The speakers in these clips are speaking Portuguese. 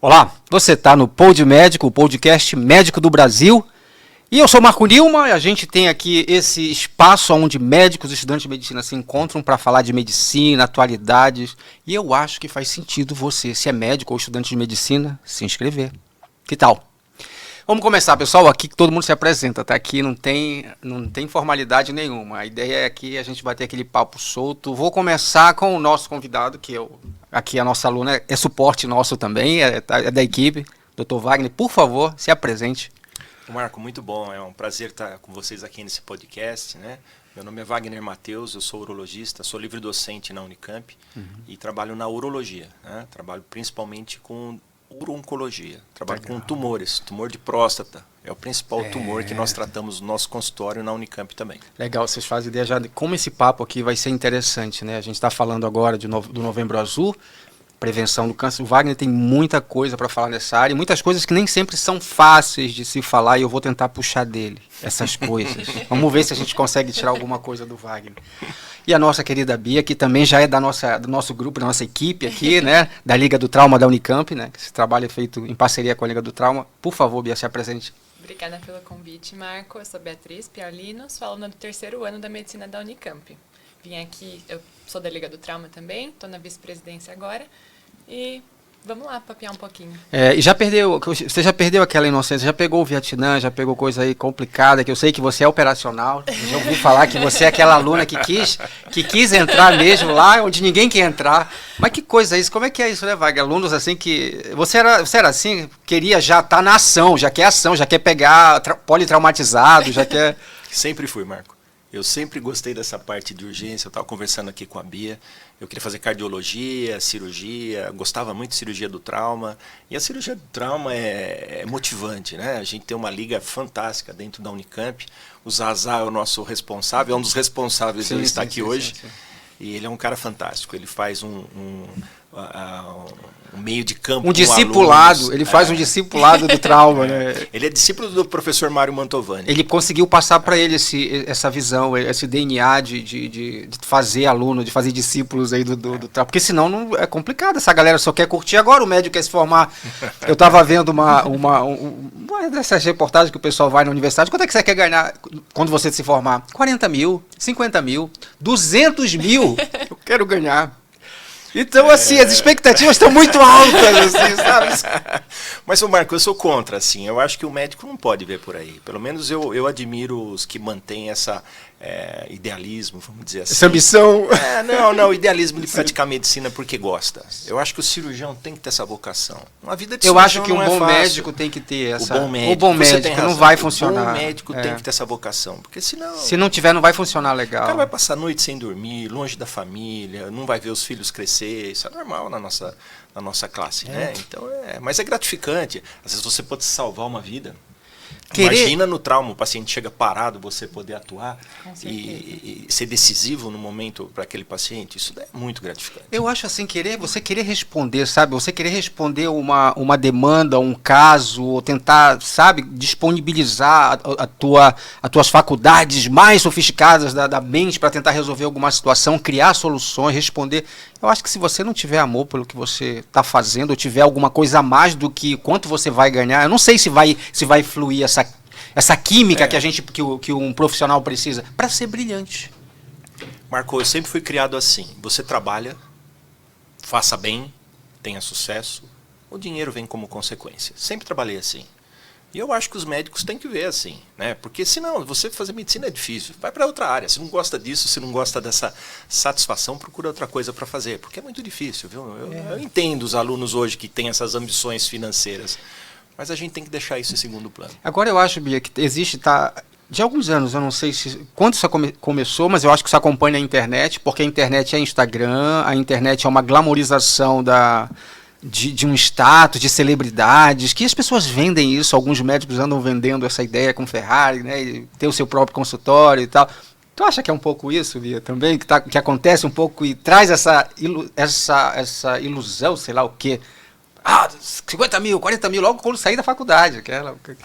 Olá, você está no Pod Médico, o podcast médico do Brasil. E eu sou Marco Nilma e a gente tem aqui esse espaço onde médicos e estudantes de medicina se encontram para falar de medicina, atualidades. E eu acho que faz sentido você, se é médico ou estudante de medicina, se inscrever. Que tal? Vamos começar, pessoal. Aqui todo mundo se apresenta, tá? Aqui não tem formalidade nenhuma. A ideia é que a gente vai ter aquele papo solto. Vou começar com o nosso convidado, aqui a nossa aluna é suporte nosso também, é da equipe. Dr. Wagner, por favor, se apresente. Marco, muito bom. É um prazer estar com vocês aqui nesse podcast, né? Meu nome é Wagner Matheus, eu sou urologista, sou livre docente na Unicamp e trabalho na urologia, né? Trabalho principalmente com uro-oncologia, trabalho com tumores, tumor de próstata. É o principal tumor que nós tratamos no nosso consultório na Unicamp também. Legal, vocês fazem ideia já de como esse papo aqui vai ser interessante, né? A gente está falando agora do Novembro Azul, prevenção do câncer. O Wagner tem muita coisa para falar nessa área, muitas coisas que nem sempre são fáceis de se falar e eu vou tentar puxar dele essas coisas. Vamos ver se a gente consegue tirar alguma coisa do Wagner. E a nossa querida Bia, que também já é do nosso grupo, da nossa equipe aqui, né? Da Liga do Trauma da Unicamp, né? Esse trabalho é feito em parceria com a Liga do Trauma. Por favor, Bia, se apresente. Obrigada pelo convite, Marco. Eu sou Beatriz Pialino, sou aluna do 3º ano da Medicina da Unicamp. Vim aqui, eu sou da Liga do Trauma também, estou na vice-presidência agora e vamos lá papear um pouquinho. Você já perdeu aquela inocência, já pegou o Vietnã, já pegou coisa aí complicada, que eu sei que você é operacional, já ouvi falar que você é aquela aluna que quis entrar mesmo lá onde ninguém quer entrar. Mas que coisa é isso? Como é que é isso, né, Wagner? Alunos assim que... Você era assim, queria já estar na ação, já quer pegar politraumatizado, já quer... Sempre fui, Marco. Eu sempre gostei dessa parte de urgência, eu estava conversando aqui com a Bia, eu queria fazer cardiologia, cirurgia, gostava muito de cirurgia do trauma, e a cirurgia do trauma é motivante, né? A gente tem uma liga fantástica dentro da Unicamp, o Zazá é o nosso responsável, é um dos responsáveis de estar aqui hoje, e ele é um cara fantástico, ele faz um meio de campo. Um discipulado, ele faz um discipulado do trauma, né? Ele é discípulo do professor Mário Mantovani. Ele conseguiu passar para ele essa visão, esse DNA de fazer aluno, de fazer discípulos aí do trauma. Porque senão não é complicado, essa galera só quer curtir. Agora o médico quer se formar. Eu estava vendo uma dessas reportagens que o pessoal vai na universidade. Quanto é que você quer ganhar quando você se formar? 40 mil, 50 mil, 200 mil. Eu quero ganhar. Então, assim, as expectativas estão muito altas, assim, sabe? Mas, Marco, eu sou contra, assim. Eu acho que o médico não pode ver por aí. Pelo menos eu admiro os que mantêm essa idealismo, vamos dizer assim. Essa ambição. Não, idealismo de praticar medicina porque gosta. Eu acho que o cirurgião tem que ter essa vocação. Uma vida de cirurgião. Eu acho que um bom médico tem que ter essa... O bom médico não vai funcionar. O bom médico tem que ter essa vocação, porque senão... Se não tiver, não vai funcionar legal. O cara vai passar a noite sem dormir, longe da família, não vai ver os filhos crescer. Isso é normal na nossa classe, né? Então, mas é gratificante. Às vezes você pode salvar uma vida. Imagina no trauma, o paciente chega parado, você poder atuar e ser decisivo no momento para aquele paciente, isso é muito gratificante. Eu acho assim, você querer responder, sabe? Você querer responder uma demanda, um caso, ou tentar, sabe, disponibilizar as tuas faculdades mais sofisticadas da mente para tentar resolver alguma situação, criar soluções, responder. Eu acho que se você não tiver amor pelo que você está fazendo, ou tiver alguma coisa a mais do que quanto você vai ganhar, eu não sei se vai fluir essa química que um profissional precisa para ser brilhante. Marco, eu sempre fui criado assim. Você trabalha, faça bem, tenha sucesso, o dinheiro vem como consequência. Sempre trabalhei assim. E eu acho que os médicos têm que ver assim, né? Porque senão, você fazer medicina é difícil. Vai para outra área. Se não gosta disso, se não gosta dessa satisfação, procura outra coisa para fazer. Porque é muito difícil, viu? Eu entendo os alunos hoje que têm essas ambições financeiras. Mas a gente tem que deixar isso em segundo plano. Agora eu acho, Bia, que existe, de alguns anos, eu não sei quando isso começou, mas eu acho que isso acompanha a internet, porque a internet é Instagram, a internet é uma glamorização de um status, de celebridades, que as pessoas vendem isso, alguns médicos andam vendendo essa ideia com Ferrari, né, e ter o seu próprio consultório e tal. Tu acha que é um pouco isso, Bia, também, que acontece um pouco e traz essa ilusão, sei lá o quê? 50 mil, 40 mil, logo quando sair da faculdade. Aquela, que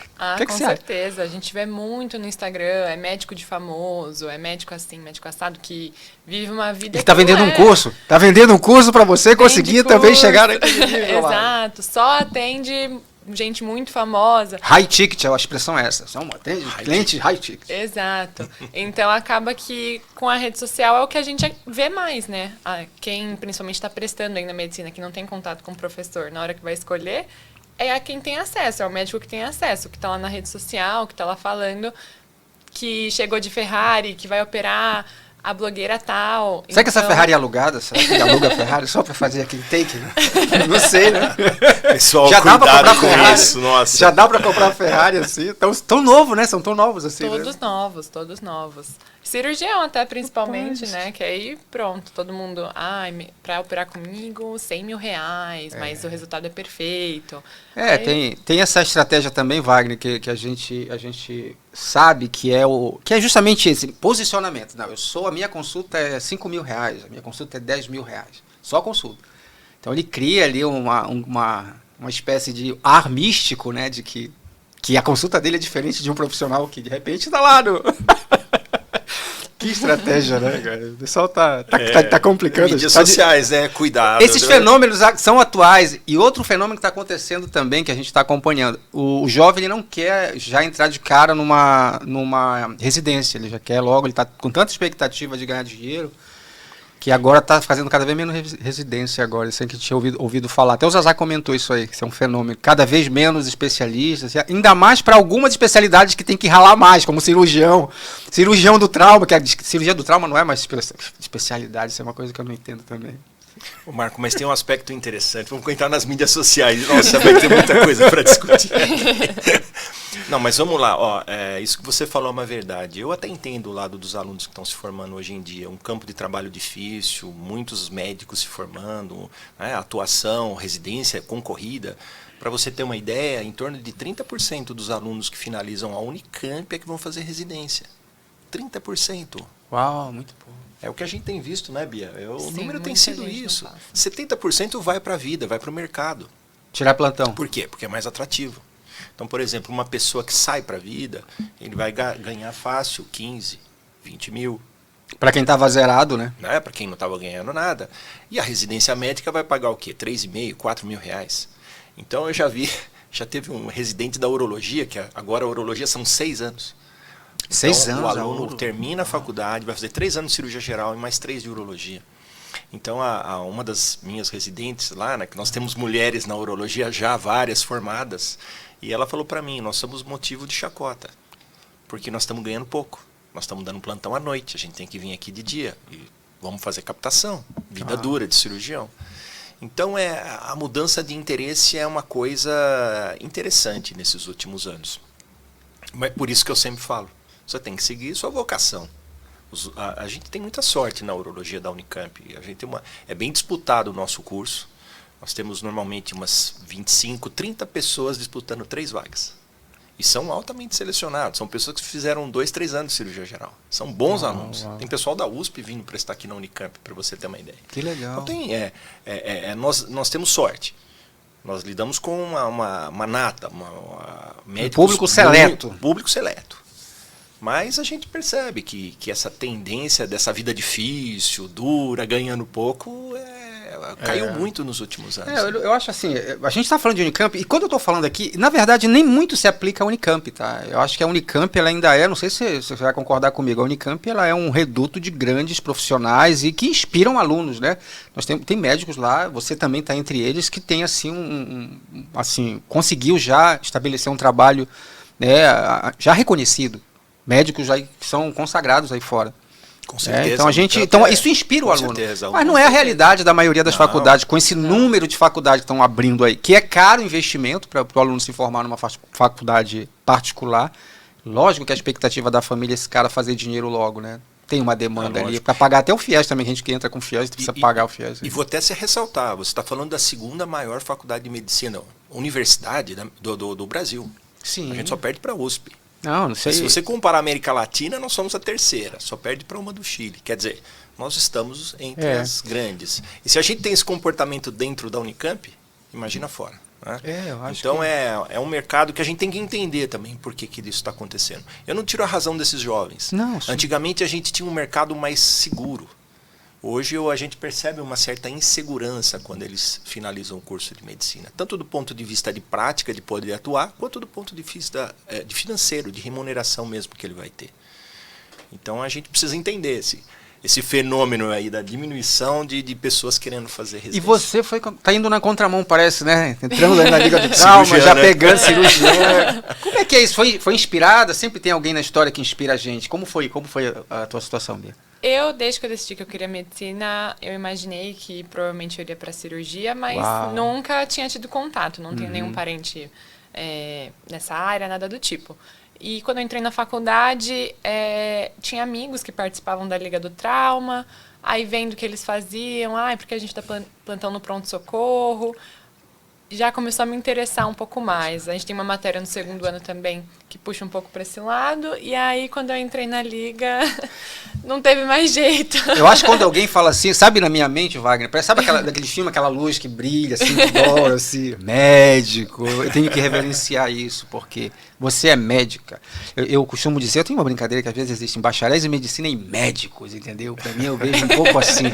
com você acha? certeza. A gente vê muito no Instagram, é médico de famoso, é médico assim, médico assado, que vive uma vida Ele tá que não vendendo um é. curso. Tá vendendo um curso para você Vende conseguir também curso. chegar naquele nível lá. Exato. Só atende gente muito famosa. High ticket, a expressão é essa. São clientes high ticket. Exato. Então acaba que com a rede social é o que a gente vê mais, né? Quem principalmente está prestando ainda medicina, que não tem contato com o professor, na hora que vai escolher, é a quem tem acesso, é o médico que tem acesso, que está lá na rede social, que está lá falando que chegou de Ferrari, que vai operar a blogueira tal. Será que essa Ferrari é alugada? Será que ele aluga a Ferrari só para fazer aquele take? Né? Não sei, né? Pessoal, Já dá pra cuidado comprar com Ferrari. isso, nossa. Já dá para comprar a Ferrari assim? Tão novo, né? São tão novos assim. Todos né? novos, todos novos. Cirurgião até, principalmente, né? Que aí, pronto, todo mundo... pra operar comigo, R$100.000, mas o resultado é perfeito. Aí, tem essa estratégia também, Wagner, que a gente sabe que é justamente esse posicionamento. Não, a minha consulta é R$5.000, a minha consulta é R$10.000, só a consulta. Então ele cria ali uma espécie de ar místico, né, de que a consulta dele é diferente de um profissional que de repente está lá no... Que estratégia, né, cara? O pessoal tá complicando. Mídias sociais, né? Cuidado. Esses né? fenômenos são atuais. E outro fenômeno que está acontecendo também, que a gente está acompanhando. O jovem ele não quer já entrar de cara numa residência. Ele já quer logo, ele está com tanta expectativa de ganhar dinheiro, que agora está fazendo cada vez menos residência agora. Isso é que a gente tinha ouvido falar. Até o Zazá comentou isso aí, que isso é um fenômeno. Cada vez menos especialistas, ainda mais para algumas especialidades que tem que ralar mais, como cirurgião do trauma, que a cirurgia do trauma não é mais especialidade, isso é uma coisa que eu não entendo também. Ô Marco, mas tem um aspecto interessante. Vamos entrar nas mídias sociais. Nossa, vai ter muita coisa para discutir. Não, mas vamos lá. Ó, isso que você falou é uma verdade. Eu até entendo o lado dos alunos que estão se formando hoje em dia. Um campo de trabalho difícil, muitos médicos se formando, né, atuação, residência concorrida. Para você ter uma ideia, em torno de 30% dos alunos que finalizam a Unicamp é que vão fazer residência. 30%. Uau, muito bom. É o que a gente tem visto, né, Bia? O número tem muita sido gente não isso. passa. 70% vai para a vida, vai para o mercado. Tirar plantão. Por quê? Porque é mais atrativo. Então, por exemplo, uma pessoa que sai para a vida, ele vai ganhar fácil 15, 20 mil. Para quem estava zerado, né? Né? Para quem não estava ganhando nada. E a residência médica vai pagar o quê? 3,5, 4 mil reais. Então, eu já teve um residente da urologia, que agora a urologia são 6 anos. 6 então, anos. O aluno termina a faculdade, vai fazer 3 anos de cirurgia geral e mais 3 de urologia. Então, uma das minhas residentes lá, né, que nós temos mulheres na urologia já várias formadas, e ela falou para mim, nós somos motivo de chacota, porque nós estamos ganhando pouco. Nós estamos dando plantão à noite, a gente tem que vir aqui de dia e vamos fazer captação, vida dura de cirurgião. Então, a mudança de interesse é uma coisa interessante nesses últimos anos. Mas por isso que eu sempre falo, você tem que seguir sua vocação. A gente tem muita sorte na urologia da Unicamp. É bem disputado o nosso curso. Nós temos normalmente umas 25, 30 pessoas disputando 3 vagas. E são altamente selecionados. São pessoas que fizeram 2, 3 anos de cirurgia geral. São bons alunos. Uau. Tem pessoal da USP vindo prestar aqui na Unicamp, para você ter uma ideia. Que legal. Então nós temos sorte. Nós lidamos com uma nata, médicos, público seleto. Público seleto. Mas a gente percebe que essa tendência dessa vida difícil, dura, ganhando pouco, caiu muito nos últimos anos. Eu acho assim, a gente está falando de Unicamp, e quando eu estou falando aqui, na verdade, nem muito se aplica a Unicamp, tá? Eu acho que a Unicamp, ela ainda não sei se você vai concordar comigo, a Unicamp, ela é um reduto de grandes profissionais e que inspiram alunos, né? Nós tem médicos lá, você também está entre eles, que tem, assim, conseguiu já estabelecer um trabalho, né, já reconhecido. Médicos já que são consagrados aí fora. Com certeza. Então isso inspira o aluno. Certeza, mas não é a realidade da maioria das faculdades, com esse número de faculdades que estão abrindo aí, que é caro o investimento para o aluno se formar numa faculdade particular. Lógico que a expectativa da família é esse cara fazer dinheiro logo, né? Tem uma demanda ali para pagar até o FIES também, gente que entra com FIES precisa pagar o FIES. E vou até se ressaltar, você está falando da segunda maior faculdade de medicina, universidade do Brasil. Sim. A gente só perde para a USP. Não sei. Se você comparar a América Latina, nós somos a terceira, só perde para uma do Chile. Quer dizer, nós estamos entre as grandes. E se a gente tem esse comportamento dentro da Unicamp, imagina fora. Né? Eu acho Então que... é um mercado que a gente tem que entender também por que isso está acontecendo. Eu não tiro a razão desses jovens. Não, sim. Antigamente a gente tinha um mercado mais seguro. Hoje a gente percebe uma certa insegurança quando eles finalizam o curso de medicina. Tanto do ponto de vista de prática, de poder atuar, quanto do ponto de vista de financeiro, de remuneração mesmo que ele vai ter. Então a gente precisa entender esse fenômeno aí da diminuição de pessoas querendo fazer residência. E você tá indo na contramão, parece, né? Entrando na Liga do Trauma, Cirurgia, já né? pegando cirurgia. Como é que é isso? Foi inspirada? Sempre tem alguém na história que inspira a gente. Como foi a tua situação, Bia? Desde que eu decidi que eu queria medicina, eu imaginei que provavelmente eu iria para cirurgia, mas Uau. nunca tinha tido contato, não tenho nenhum parente nessa área, nada do tipo. E quando eu entrei na faculdade, tinha amigos que participavam da Liga do Trauma, aí vendo o que eles faziam, porque a gente dá plantão no pronto-socorro, já começou a me interessar um pouco mais. A gente tem uma matéria no segundo ano também que puxa um pouco para esse lado, e aí quando eu entrei na Liga, não teve mais jeito. Eu acho que quando alguém fala assim, sabe na minha mente, Wagner, sabe daquele filme, aquela luz que brilha, assim, que dora, assim, médico, eu tenho que reverenciar isso, porque você é médica. Eu costumo dizer, eu tenho uma brincadeira que às vezes existem bacharéis em medicina e médicos, entendeu? Para mim eu vejo um pouco assim,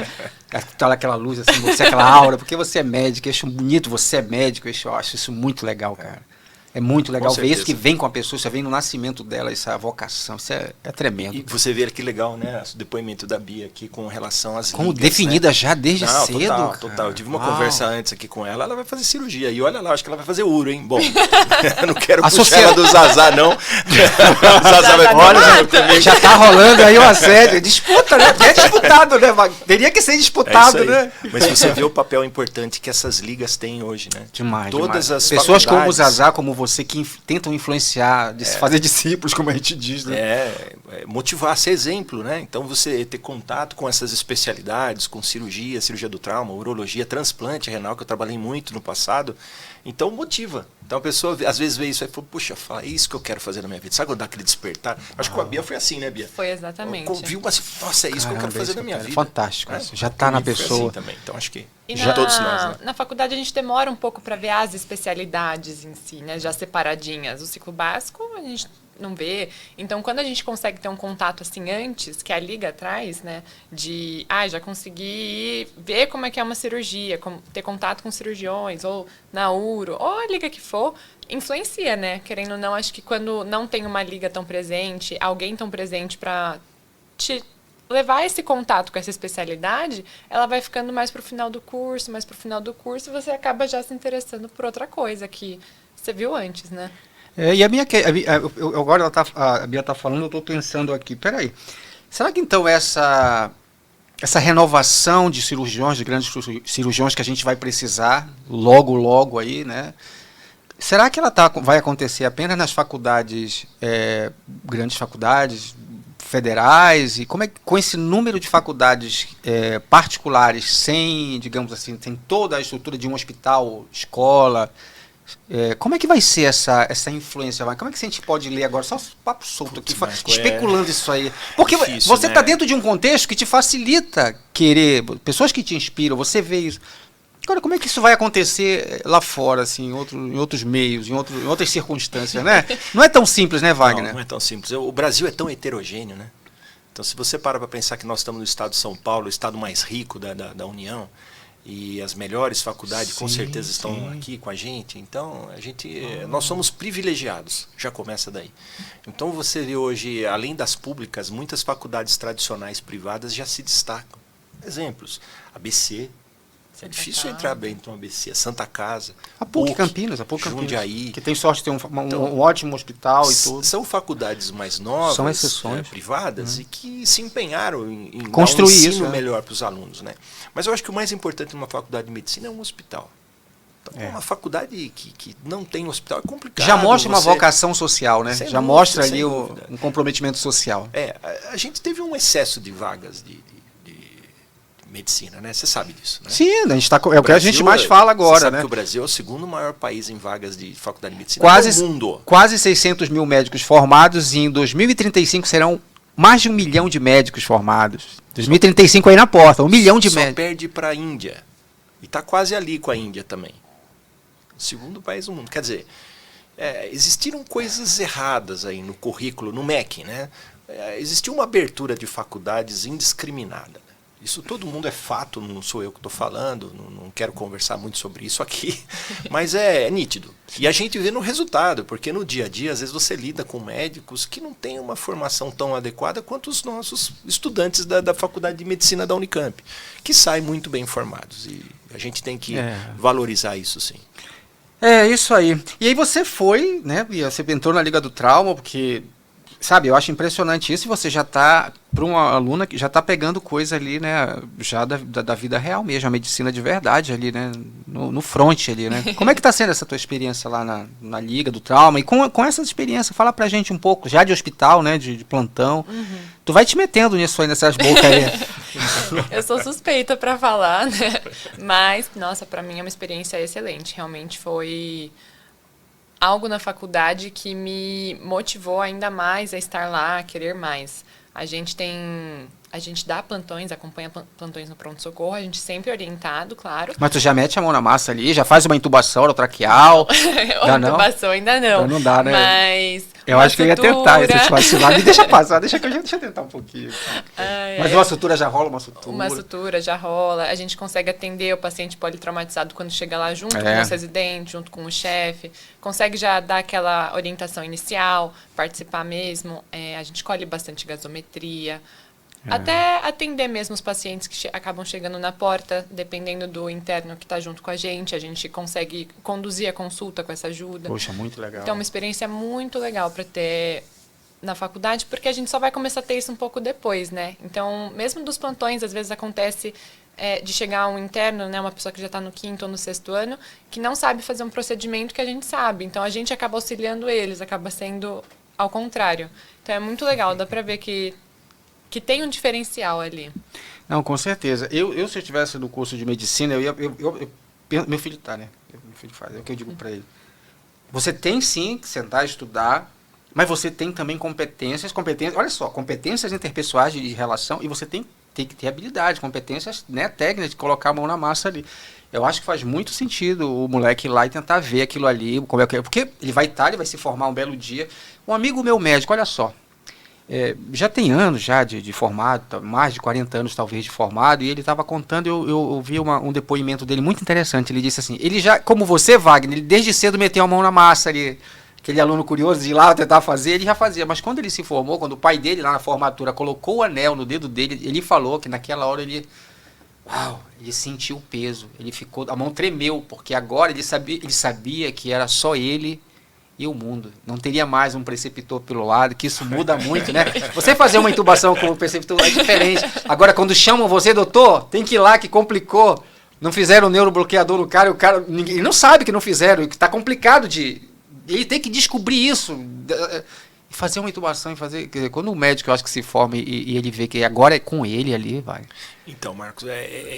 aquela luz, assim, você, aquela aura, porque você é médica, eu acho bonito, você é médico, eu acho isso muito legal, cara. É muito legal ver isso que vem com a pessoa, você vem no nascimento dela, essa vocação, isso é tremendo. E você vê que legal, né, o depoimento da Bia aqui com relação às como ligas, definida, né? Já desde Não, cedo. Total. Eu tive uma conversa antes aqui com ela vai fazer cirurgia. E olha lá, acho que ela vai fazer uro, hein? Bom, eu não quero puxar ela do Zazá, não. O Zazá vai olha, já tá rolando aí o assédio. Disputa, né? É disputado, né? Teria que ser disputado, né? Mas você vê o papel importante que essas ligas têm hoje, né? Demais. Todas as pessoas como o Zazá, como você, que tentam influenciar, fazer discípulos, como a gente diz, né? Motivar, ser exemplo, né? Então você ter contato com essas especialidades, com cirurgia do trauma, urologia, transplante renal, que eu trabalhei muito no passado. Então motiva. Então a pessoa às vezes vê isso e fala, puxa, é isso que eu quero fazer na minha vida. Sabe quando dá aquele despertar? Acho que com a Bia foi assim, né, Bia? Foi exatamente. Viu, mas nossa, é isso que eu quero fazer na minha vida. Fantástico. Já está na pessoa. Assim também. Então acho que todos nós, né? Na faculdade a gente demora um pouco para ver as especialidades em si, né? Já separadinhas. O ciclo básico a gente não vê. Então, quando a gente consegue ter um contato assim antes, que a Liga traz, né? De, já consegui ver como é que é uma cirurgia, ter contato com cirurgiões, ou na uro, ou a Liga que for, influencia, né? Querendo ou não, acho que quando não tem uma Liga tão presente, alguém tão presente para te levar esse contato com essa especialidade, ela vai ficando mais pro final do curso, e você acaba já se interessando por outra coisa que você viu antes, né? E a minha, agora a Bia está falando, eu estou pensando aqui, peraí, será que então essa renovação de cirurgiões, de grandes cirurgiões que a gente vai precisar logo aí, né? Será que ela vai acontecer apenas nas faculdades, grandes faculdades federais, e como é que com esse número de faculdades particulares, sem, digamos assim, sem toda a estrutura de um hospital, escola, como é que vai ser essa influência? Como é que a gente pode ler agora? Só papo solto aqui, especulando isso aí. Porque difícil, você está dentro de um contexto que te facilita querer, pessoas que te inspiram, você vê isso. Agora, como é que isso vai acontecer lá fora, assim, em outros meios, em outras circunstâncias, né? Não é tão simples, né, Wagner? Não é tão simples. O Brasil é tão heterogêneo, né? Então, se você para pensar que nós estamos no estado de São Paulo, o estado mais rico da União, e as melhores faculdades com certeza estão aqui com a gente, então nós somos privilegiados, já começa daí. Então você vê hoje, além das públicas, muitas faculdades tradicionais privadas já se destacam. Exemplos, ABC, é difícil entrar bem no ABC, Santa Casa, a PUC Campinas, Jundiaí, que tem sorte de ter um ótimo hospital e tudo. São faculdades mais novas, são exceções, privadas, e que se empenharam em construir dar um ensino isso melhor para os alunos, né? Mas eu acho que o mais importante numa faculdade de medicina é um hospital. Então, uma faculdade que não tem hospital é complicado. Já mostra uma vocação social, né? Já mostra ali um comprometimento social. A gente teve um excesso de vagas de medicina, né? Você sabe disso, né? Sim, a gente é o que a gente mais fala agora, você sabe, né? Que o Brasil é o segundo maior país em vagas de faculdade de medicina do mundo. Quase 600 mil médicos formados, e em 2035 serão mais de 1 milhão de médicos formados. 2035 aí na porta, 1 milhão de médicos. Só perde para a Índia. E está quase ali com a Índia também. O segundo país do mundo. Quer dizer, existiram coisas erradas aí no currículo, no MEC, né? Existiu uma abertura de faculdades indiscriminada. Isso todo mundo é fato, não sou eu que estou falando, não quero conversar muito sobre isso aqui, mas é nítido. E a gente vê no resultado, porque no dia a dia, às vezes você lida com médicos que não têm uma formação tão adequada quanto os nossos estudantes da Faculdade de Medicina da Unicamp, que saem muito bem formados. E a gente tem que valorizar isso, sim. É, isso aí. E aí você foi, né, Bia, você entrou na Liga do Trauma, porque... Sabe, eu acho impressionante isso, e você já está, para uma aluna que já está pegando coisa ali, né, já da vida real mesmo, a medicina de verdade ali, né, no front ali, né. Como é que está sendo essa tua experiência lá na Liga do Trauma? E com essa experiência, fala pra gente um pouco, já de hospital, né, de plantão. Tu vai te metendo nisso aí, nessas bocas aí. Eu sou suspeita para falar, né, mas, nossa, para mim é uma experiência excelente, realmente foi... algo na faculdade que me motivou ainda mais a estar lá, a querer mais. A gente dá plantões, acompanha plantões no pronto-socorro, a gente sempre orientado, claro. Mas tu já mete a mão na massa ali, já faz uma intubação orotraqueal? Intubação ainda não. Não dá, né? Mas eu acho que eu ia tentar esse vacilar. Me deixa passar, deixa eu tentar um pouquinho. Mas uma sutura já rola, uma sutura? Uma sutura já rola. A gente consegue atender o paciente politraumatizado quando chega lá junto com os residentes, junto com o chefe. Consegue já dar aquela orientação inicial, participar mesmo. A gente colhe bastante gasometria. Até atender mesmo os pacientes que acabam chegando na porta, dependendo do interno que está junto com a gente consegue conduzir a consulta com essa ajuda. Poxa, muito legal. Então, é uma experiência muito legal para ter na faculdade, porque a gente só vai começar a ter isso um pouco depois, né? Então, mesmo dos plantões, às vezes acontece de chegar um interno, né, uma pessoa que já está no 5º ou no 6º ano, que não sabe fazer um procedimento que a gente sabe. Então, a gente acaba auxiliando eles, acaba sendo ao contrário. Então, é muito legal, dá para ver que tem um diferencial ali. Não, com certeza. Eu se eu estivesse no curso de medicina, meu filho tá, né? Meu filho faz, é o que eu digo para ele. Você tem sim que sentar e estudar, mas você tem também competências, olha só, competências interpessoais de relação, e você tem que ter habilidade, competências, né, técnicas de colocar a mão na massa ali. Eu acho que faz muito sentido o moleque ir lá e tentar ver aquilo ali, como é que é, porque ele vai se formar um belo dia. Um amigo meu médico, olha só, já tem anos já de formado, mais de 40 anos talvez de formado, e ele estava contando, eu ouvi um depoimento dele muito interessante. Ele disse assim, ele já, como você, Wagner, ele desde cedo meteu a mão na massa ali, aquele aluno curioso de ir lá tentar fazer, ele já fazia, mas quando ele se formou, quando o pai dele lá na formatura colocou o anel no dedo dele, ele falou que naquela hora ele sentiu o peso, a mão tremeu, porque agora ele sabia que era só ele e o mundo. Não teria mais um preceptor pelo lado, que isso muda muito, né? Você fazer uma intubação com o preceptor é diferente. Agora, quando chamam você, doutor, tem que ir lá que complicou. Não fizeram o neurobloqueador no cara, ele não sabe que não fizeram, que está complicado ele tem que descobrir isso. E fazer uma intubação, quer dizer, quando o médico, eu acho que se forma e ele vê que agora é com ele ali, vai. Então, Marcos,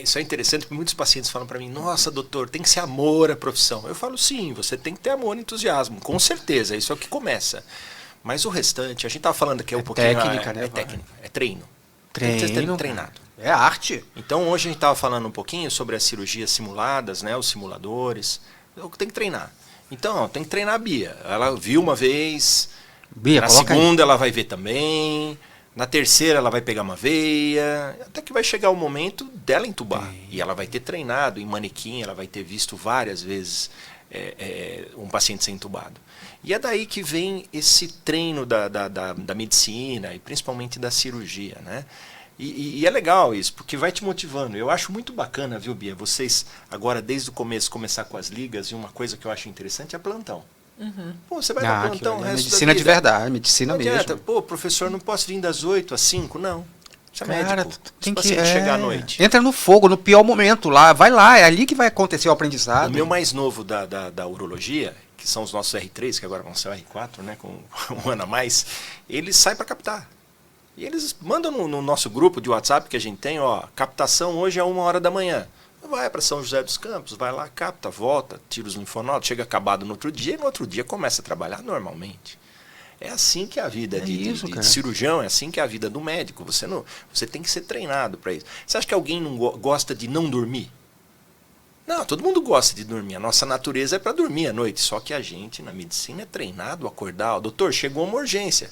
isso é interessante, porque muitos pacientes falam para mim, nossa, doutor, tem que ser amor à profissão. Eu falo, sim, você tem que ter amor e entusiasmo, com certeza, isso é o que começa. Mas o restante, a gente estava falando aqui um pouquinho... Técnica, né? É técnica, é treino. Tem que ser treinado. É arte. Então, hoje a gente estava falando um pouquinho sobre as cirurgias simuladas, né, os simuladores. Tem que treinar. Então, tem que treinar a Bia. Ela viu uma vez... Bia, na segunda ela vai ver também, na terceira ela vai pegar uma veia, até que vai chegar o momento dela entubar. E ela vai ter treinado em manequim, ela vai ter visto várias vezes um paciente ser entubado. E é daí que vem esse treino da medicina e principalmente da cirurgia, né? E é legal isso, porque vai te motivando. Eu acho muito bacana, viu, Bia? Vocês agora, desde o começo, começar com as ligas, e uma coisa que eu acho interessante é plantão. Pô, você vai dar plantão o resto medicina da vida. de verdade, medicina não adianta. mesmo. Pô, professor, não posso vir das 8 às 5? Não. Você é Cara, médico. tem que chegar à noite. Entra no fogo, no pior momento lá. Vai lá, é ali que vai acontecer o aprendizado. O meu mais novo da urologia, que são os nossos R3, que agora vão ser o R4, né, com um ano a mais, eles saem para captar. E eles mandam no nosso grupo de WhatsApp que a gente tem, ó, captação hoje é 1h da manhã. Vai para São José dos Campos, vai lá, capta, volta, tira os linfonodos, chega acabado no outro dia e no outro dia começa a trabalhar normalmente. É assim que é a vida de cirurgião, é assim que é a vida do médico. Você tem que ser treinado para isso. Você acha que alguém não gosta de não dormir? Não, todo mundo gosta de dormir. A nossa natureza é para dormir à noite. Só que a gente, na medicina, é treinado a acordar. Doutor, chegou uma urgência.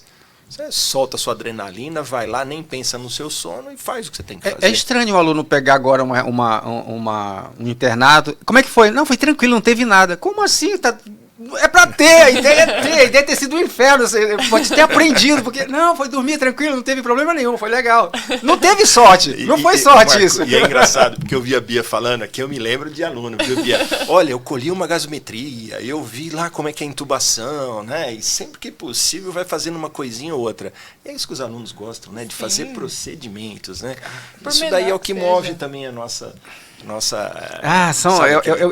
Você solta sua adrenalina, vai lá, nem pensa no seu sono e faz o que você tem que fazer. É estranho o aluno pegar agora um internado. Como é que foi? Não, foi tranquilo, não teve nada. Como assim? É pra ter, a ideia é ter sido um inferno, você pode ter aprendido, porque não, foi dormir tranquilo, não teve problema nenhum, foi legal. Não teve sorte, não foi sorte, Marco, isso. E é engraçado, porque eu vi a Bia falando aqui, eu me lembro de aluno, viu, Bia? Olha, eu colhi uma gasometria, eu vi lá como é que é a intubação, né? E sempre que possível vai fazendo uma coisinha ou outra. E é isso que os alunos gostam, né? De fazer procedimentos, né? Isso daí é o que move também a nossa...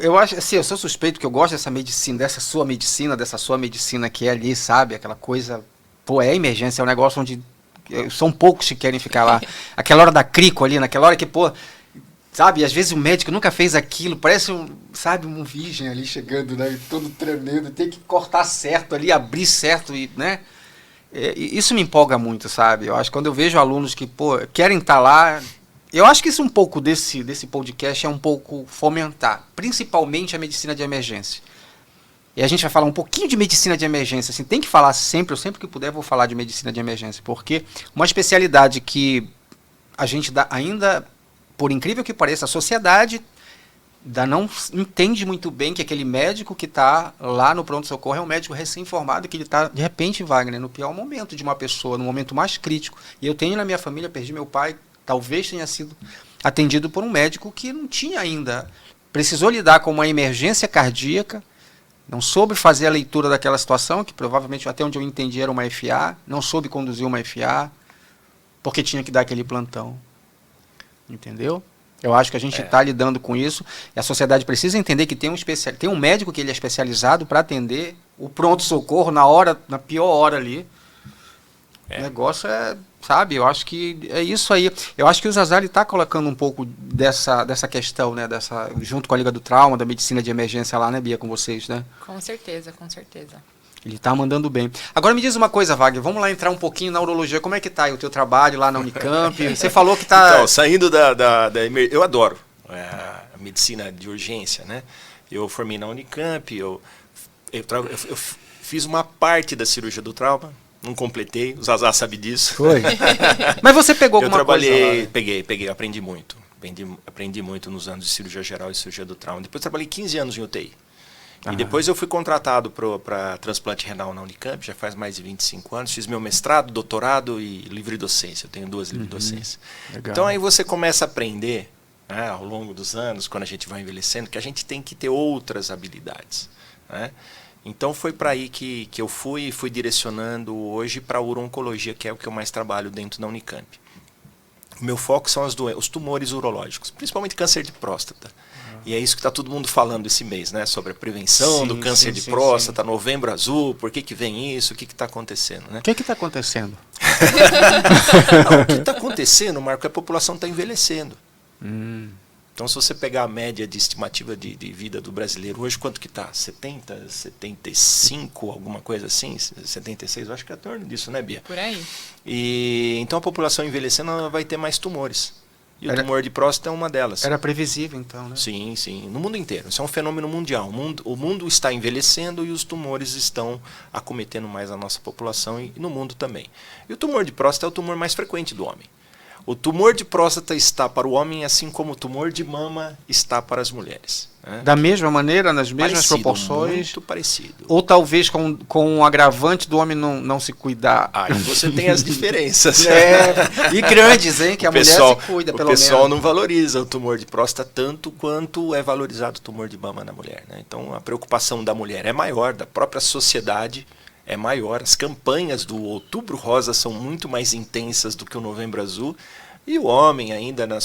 eu acho assim, eu sou suspeito que eu gosto dessa medicina, dessa sua medicina que é ali, sabe, aquela coisa, pô, é emergência, é um negócio onde são poucos que querem ficar lá, aquela hora da crico ali, naquela hora que, pô, sabe, às vezes o médico nunca fez aquilo, parece um virgem ali chegando, né, todo tremendo, tem que cortar certo ali, abrir certo, e, né, isso me empolga muito, sabe, eu acho que quando eu vejo alunos que, pô, querem estar lá. Eu acho que isso um pouco desse podcast é um pouco fomentar, principalmente a medicina de emergência. E a gente vai falar um pouquinho de medicina de emergência, assim, tem que falar sempre, eu sempre que puder vou falar de medicina de emergência, porque uma especialidade que a gente ainda, por incrível que pareça, a sociedade ainda não entende muito bem que aquele médico que está lá no pronto-socorro é um médico recém-formado, que ele está, de repente, Wagner, no pior momento de uma pessoa, no momento mais crítico. E eu tenho na minha família, perdi meu pai, talvez tenha sido atendido por um médico que não tinha ainda, precisou lidar com uma emergência cardíaca, não soube fazer a leitura daquela situação, que provavelmente até onde eu entendi era uma FA, não soube conduzir uma FA, porque tinha que dar aquele plantão. Entendeu? Eu acho que a gente está lidando com isso, e a sociedade precisa entender que tem um médico que ele é especializado para atender o pronto-socorro na pior hora ali. O negócio sabe, eu acho que é isso aí. Eu acho que o Zazali está colocando um pouco dessa questão, né, junto com a Liga do Trauma, da medicina de emergência lá, né, Bia, com vocês, né? Com certeza, com certeza. Ele está mandando bem. Agora me diz uma coisa, Wagner, vamos lá entrar um pouquinho na urologia. Como é que está aí o teu trabalho lá na Unicamp? Você falou que está... Então, saindo eu adoro a medicina de urgência, né? Eu formei na Unicamp, eu fiz uma parte da cirurgia do trauma. Não completei, o Zazá sabe disso. Foi. Mas você pegou alguma coisa lá? Peguei, aprendi muito. Aprendi muito nos anos de cirurgia geral e cirurgia do trauma. Depois trabalhei 15 anos em UTI. E depois eu fui contratado para transplante renal na Unicamp, já faz mais de 25 anos. Fiz meu mestrado, doutorado e livre docência. Eu tenho 2 livre docências. Então aí você começa a aprender, né, ao longo dos anos, quando a gente vai envelhecendo, que a gente tem que ter outras habilidades, né? Então foi para aí que eu fui direcionando hoje para a uro-oncologia, que é o que eu mais trabalho dentro da Unicamp. O meu foco são os tumores urológicos, principalmente câncer de próstata. E é isso que está todo mundo falando esse mês, né? Sobre a prevenção do câncer de próstata, Novembro Azul, por que vem isso, o que está acontecendo, né? O que está acontecendo? Não, o que está acontecendo, Marco, é que a população está envelhecendo. Então, se você pegar a média de estimativa de vida do brasileiro, hoje quanto que está? 70, 75, alguma coisa assim? 76, eu acho que é em torno disso, né, Bia? Por aí. E, então, a população envelhecendo ela vai ter mais tumores. E o tumor de próstata é uma delas. Era previsível, então, né? Sim, sim. No mundo inteiro. Isso é um fenômeno mundial. O mundo está envelhecendo e os tumores estão acometendo mais a nossa população e no mundo também. E o tumor de próstata é o tumor mais frequente do homem. O tumor de próstata está para o homem assim como o tumor de mama está para as mulheres, né? Da mesma maneira, nas mesmas proporções? Muito parecido. Ou talvez com um agravante do homem não se cuidar? Aí você tem as diferenças. E grandes, hein? Que a mulher se cuida, pelo menos. O pessoal não valoriza o tumor de próstata tanto quanto é valorizado o tumor de mama na mulher, né? Então a preocupação da mulher é maior, da própria sociedade é maior. As campanhas do Outubro Rosa são muito mais intensas do que o Novembro Azul. E o homem ainda no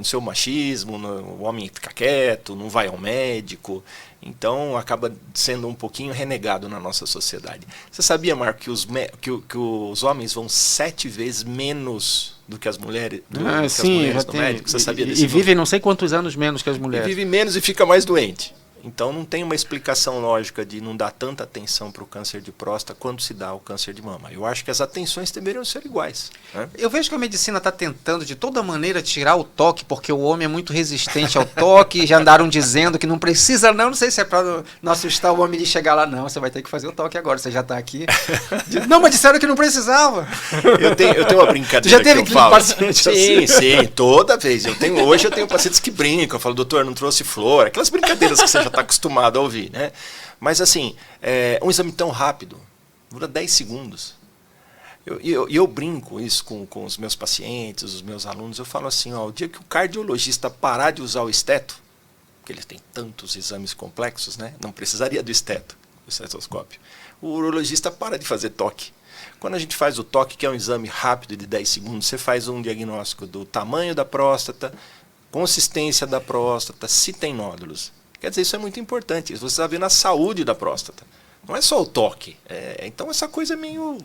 seu machismo, o homem fica quieto, não vai ao médico. Então acaba sendo um pouquinho renegado na nossa sociedade. Você sabia, Marco, que os homens vão 7 vezes menos do que as mulheres, sim, no médico? Você sabia disso? E vivem não sei quantos anos menos que as mulheres. E vive menos e fica mais doente. Então não tem uma explicação lógica de não dar tanta atenção para o câncer de próstata quando se dá o câncer de mama. Eu acho que as atenções deveriam ser iguais, né? Eu vejo que a medicina está tentando de toda maneira tirar o toque, porque o homem é muito resistente ao toque, já andaram dizendo que não precisa não sei se é para não assustar o homem de chegar lá, não, você vai ter que fazer o toque agora, você já está aqui. Não, mas disseram que não precisava. Eu tenho uma brincadeira Tu já teve que eu falo. paciente Sim, sim, toda vez. Hoje eu tenho pacientes que brincam, eu falo, doutor, não trouxe flor, aquelas brincadeiras que você já está acostumado a ouvir, né? Mas assim, um exame tão rápido, dura 10 segundos. Eu brinco isso com os meus pacientes, os meus alunos, eu falo assim, ó, o dia que o cardiologista parar de usar o esteto, porque ele tem tantos exames complexos, né? Não precisaria do esteto, do estetoscópio. O urologista para de fazer toque. Quando a gente faz o toque, que é um exame rápido de 10 segundos, você faz um diagnóstico do tamanho da próstata, consistência da próstata, se tem nódulos. Quer dizer, isso é muito importante. Você está vendo a saúde da próstata. Não é só o toque. Então essa coisa é meio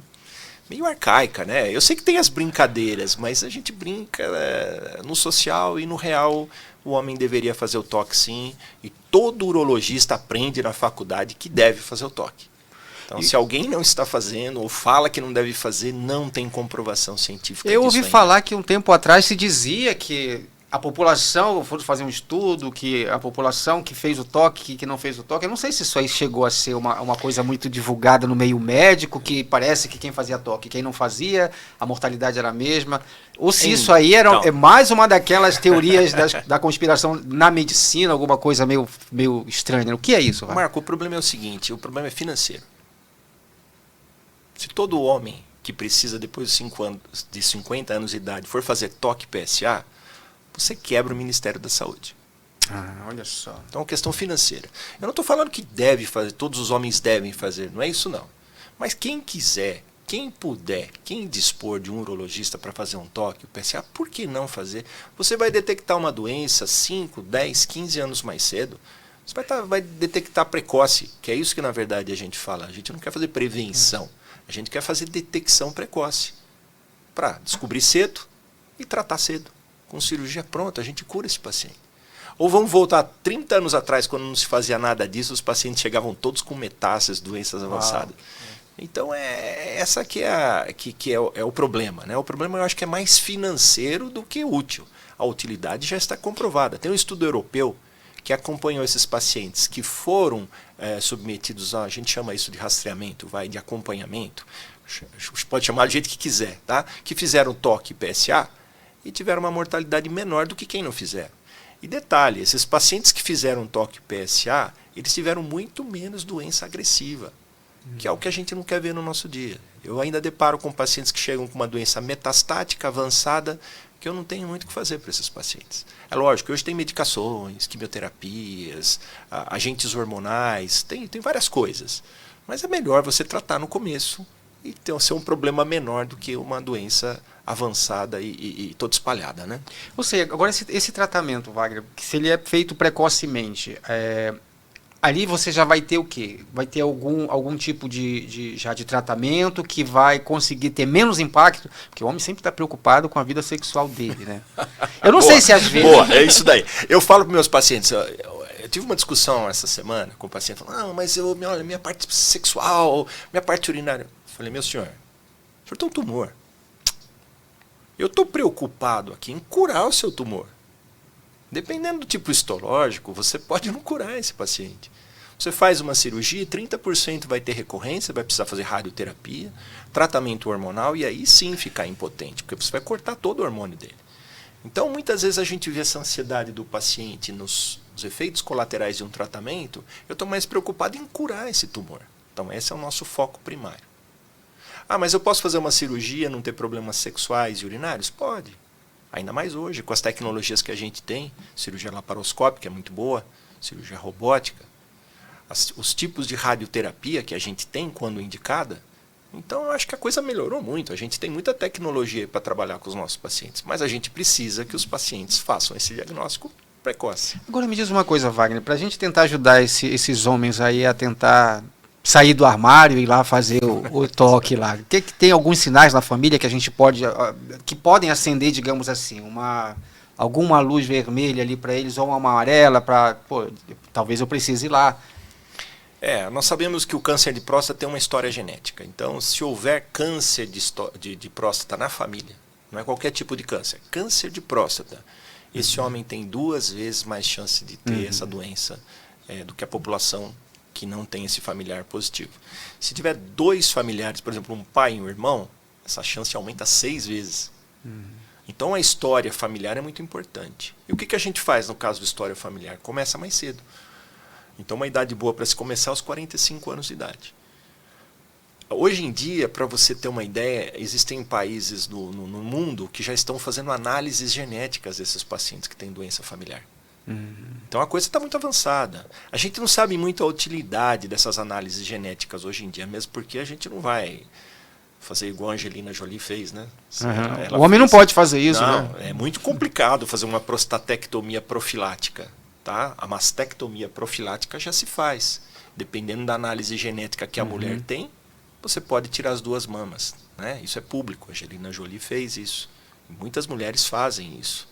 arcaica, né? Eu sei que tem as brincadeiras, mas a gente brinca no social e no real. O homem deveria fazer o toque sim. E todo urologista aprende na faculdade que deve fazer o toque. Então, se alguém não está fazendo ou fala que não deve fazer, não tem comprovação científica disso. Eu ouvi falar que um tempo atrás se dizia que a população, foram fazer um estudo, que a população que fez o toque, que não fez o toque, eu não sei se isso aí chegou a ser uma coisa muito divulgada no meio médico, que parece que quem fazia toque, quem não fazia, a mortalidade era a mesma, ou se isso aí é mais uma daquelas teorias da conspiração na medicina, alguma coisa meio estranha. O que é isso, Marco, o problema é o seguinte, o problema é financeiro. Se todo homem que precisa, depois de 50 anos de idade, for fazer toque PSA, você quebra o Ministério da Saúde. Olha só. Então é uma questão financeira. Eu não estou falando que deve fazer, todos os homens devem fazer, não é isso não. Mas quem quiser, quem puder, quem dispor de um urologista para fazer um toque, o PSA, por que não fazer? Você vai detectar uma doença 5, 10, 15 anos mais cedo. Você vai detectar precoce, que é isso que na verdade a gente fala. A gente não quer fazer prevenção, a gente quer fazer detecção precoce. Para descobrir cedo e tratar cedo. Com cirurgia pronta, a gente cura esse paciente. Ou vamos voltar 30 anos atrás, quando não se fazia nada disso, os pacientes chegavam todos com metástases, doenças avançadas. Então, essa que é o problema, né? O problema, eu acho que é mais financeiro do que útil. A utilidade já está comprovada. Tem um estudo europeu que acompanhou esses pacientes que foram submetidos a gente chama isso de rastreamento, de acompanhamento, pode chamar do jeito que quiser, tá? Que fizeram toque PSA e tiveram uma mortalidade menor do que quem não fizeram. E detalhe, esses pacientes que fizeram toque PSA, eles tiveram muito menos doença agressiva, que é o que a gente não quer ver no nosso dia. Eu ainda deparo com pacientes que chegam com uma doença metastática avançada, que eu não tenho muito o que fazer para esses pacientes. É lógico, hoje tem medicações, quimioterapias, agentes hormonais, tem várias coisas. Mas é melhor você tratar no começo e ser um problema menor do que uma doença avançada e toda espalhada, né? Ou seja, agora esse tratamento, Wagner, que se ele é feito precocemente, ali você já vai ter o quê? Vai ter algum tipo de tratamento que vai conseguir ter menos impacto? Porque o homem sempre está preocupado com a vida sexual dele, né? Eu não sei se às vezes... Boa, é isso daí. Eu falo para meus pacientes, eu tive uma discussão essa semana com o paciente, falando, não, mas minha parte sexual, minha parte urinária. Eu falei, meu senhor, o senhor tem um tumor. Eu estou preocupado aqui em curar o seu tumor. Dependendo do tipo histológico, você pode não curar esse paciente. Você faz uma cirurgia, 30% vai ter recorrência, vai precisar fazer radioterapia, tratamento hormonal e aí sim ficar impotente, porque você vai cortar todo o hormônio dele. Então, muitas vezes a gente vê essa ansiedade do paciente nos efeitos colaterais de um tratamento, eu estou mais preocupado em curar esse tumor. Então, esse é o nosso foco primário. Mas eu posso fazer uma cirurgia, não ter problemas sexuais e urinários? Pode. Ainda mais hoje, com as tecnologias que a gente tem, cirurgia laparoscópica é muito boa, cirurgia robótica, os tipos de radioterapia que a gente tem quando indicada. Então, eu acho que a coisa melhorou muito. A gente tem muita tecnologia para trabalhar com os nossos pacientes, mas a gente precisa que os pacientes façam esse diagnóstico precoce. Agora me diz uma coisa, Wagner, para a gente tentar ajudar esses homens aí a tentar sair do armário e ir lá fazer o toque lá. Que tem alguns sinais na família que a gente que podem acender, digamos assim, alguma luz vermelha ali para eles ou uma amarela para, pô, talvez eu precise ir lá. Nós sabemos que o câncer de próstata tem uma história genética. Então, se houver câncer de próstata na família, não é qualquer tipo de câncer de próstata, esse homem tem 2 vezes mais chance de ter essa doença do que a população que não tem esse familiar positivo. Se tiver 2 familiares, por exemplo, um pai e um irmão, essa chance aumenta 6 vezes. Então, a história familiar é muito importante. E o que a gente faz no caso de história familiar? Começa mais cedo. Então, uma idade boa para se começar aos 45 anos de idade. Hoje em dia, para você ter uma ideia, existem países no mundo que já estão fazendo análises genéticas desses pacientes que têm doença familiar. Então, a coisa está muito avançada. A gente não sabe muito a utilidade dessas análises genéticas hoje em dia, mesmo porque a gente não vai fazer igual a Angelina Jolie fez, né? O homem não pode fazer isso, não, né? É muito complicado fazer uma prostatectomia profilática. Tá? A mastectomia profilática já se faz. Dependendo da análise genética que a mulher tem, você pode tirar as 2 mamas. Né? Isso é público. A Angelina Jolie fez isso. E muitas mulheres fazem isso.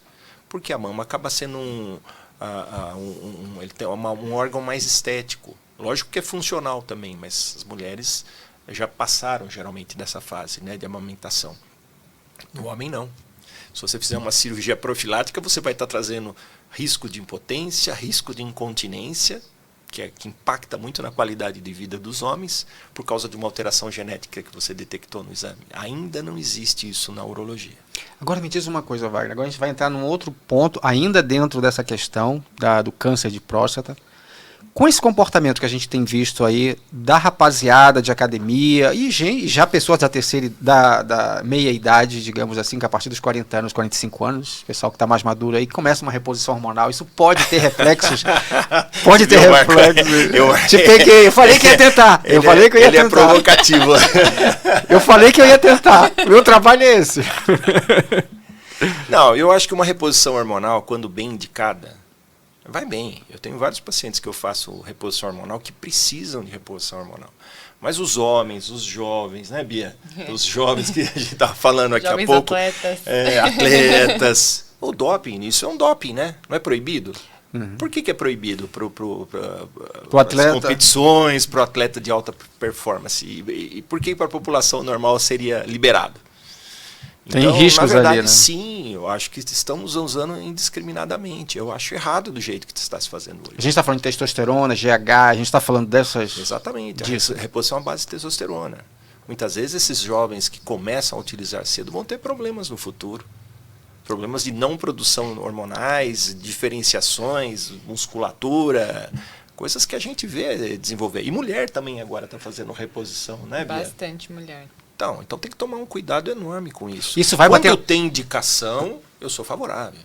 Porque a mama acaba sendo ele tem um órgão mais estético. Lógico que é funcional também, mas as mulheres já passaram geralmente dessa fase, né, de amamentação. No homem não. Se você fizer uma cirurgia profilática, você vai estar trazendo risco de impotência, risco de incontinência, que impacta muito na qualidade de vida dos homens, por causa de uma alteração genética que você detectou no exame. Ainda não existe isso na urologia. Agora me diz uma coisa, Wagner. Agora a gente vai entrar num outro ponto, ainda dentro dessa questão do câncer de próstata. Com esse comportamento que a gente tem visto aí da rapaziada de academia e já pessoas da terceira, da meia idade, digamos assim, que a partir dos 40 anos, 45 anos, pessoal que está mais maduro aí, começa uma reposição hormonal, isso pode ter reflexos. Pode ter reflexos. Te peguei, eu falei que ia tentar. Eu falei que eu ia tentar. Ele é provocativo. Eu falei que eu ia tentar. Meu trabalho é esse. Não, eu acho que uma reposição hormonal, quando bem indicada, vai bem. Eu tenho vários pacientes que eu faço reposição hormonal que precisam de reposição hormonal. Mas os homens, os jovens, né, Bia? Os jovens que a gente estava falando aqui há pouco. Atletas. Atletas. O doping, isso é um doping, né? Não é proibido? Por que é proibido para atleta? As competições, para o atleta de alta performance? E por que para a população normal seria liberado? Tem então, riscos na verdade, ali, né? Sim, eu acho que estamos usando indiscriminadamente. Eu acho errado do jeito que está se fazendo hoje. A gente está falando de testosterona, GH, a gente está falando dessas... Exatamente, disso. A reposição à base de testosterona. Muitas vezes esses jovens que começam a utilizar cedo vão ter problemas no futuro. Problemas de não produção hormonais, diferenciações, musculatura, coisas que a gente vê desenvolver. E mulher também agora está fazendo reposição, né, Bia? Bastante mulher. Então tem que tomar um cuidado enorme com isso. Isso vai Quando bater... eu tenho indicação, eu sou favorável.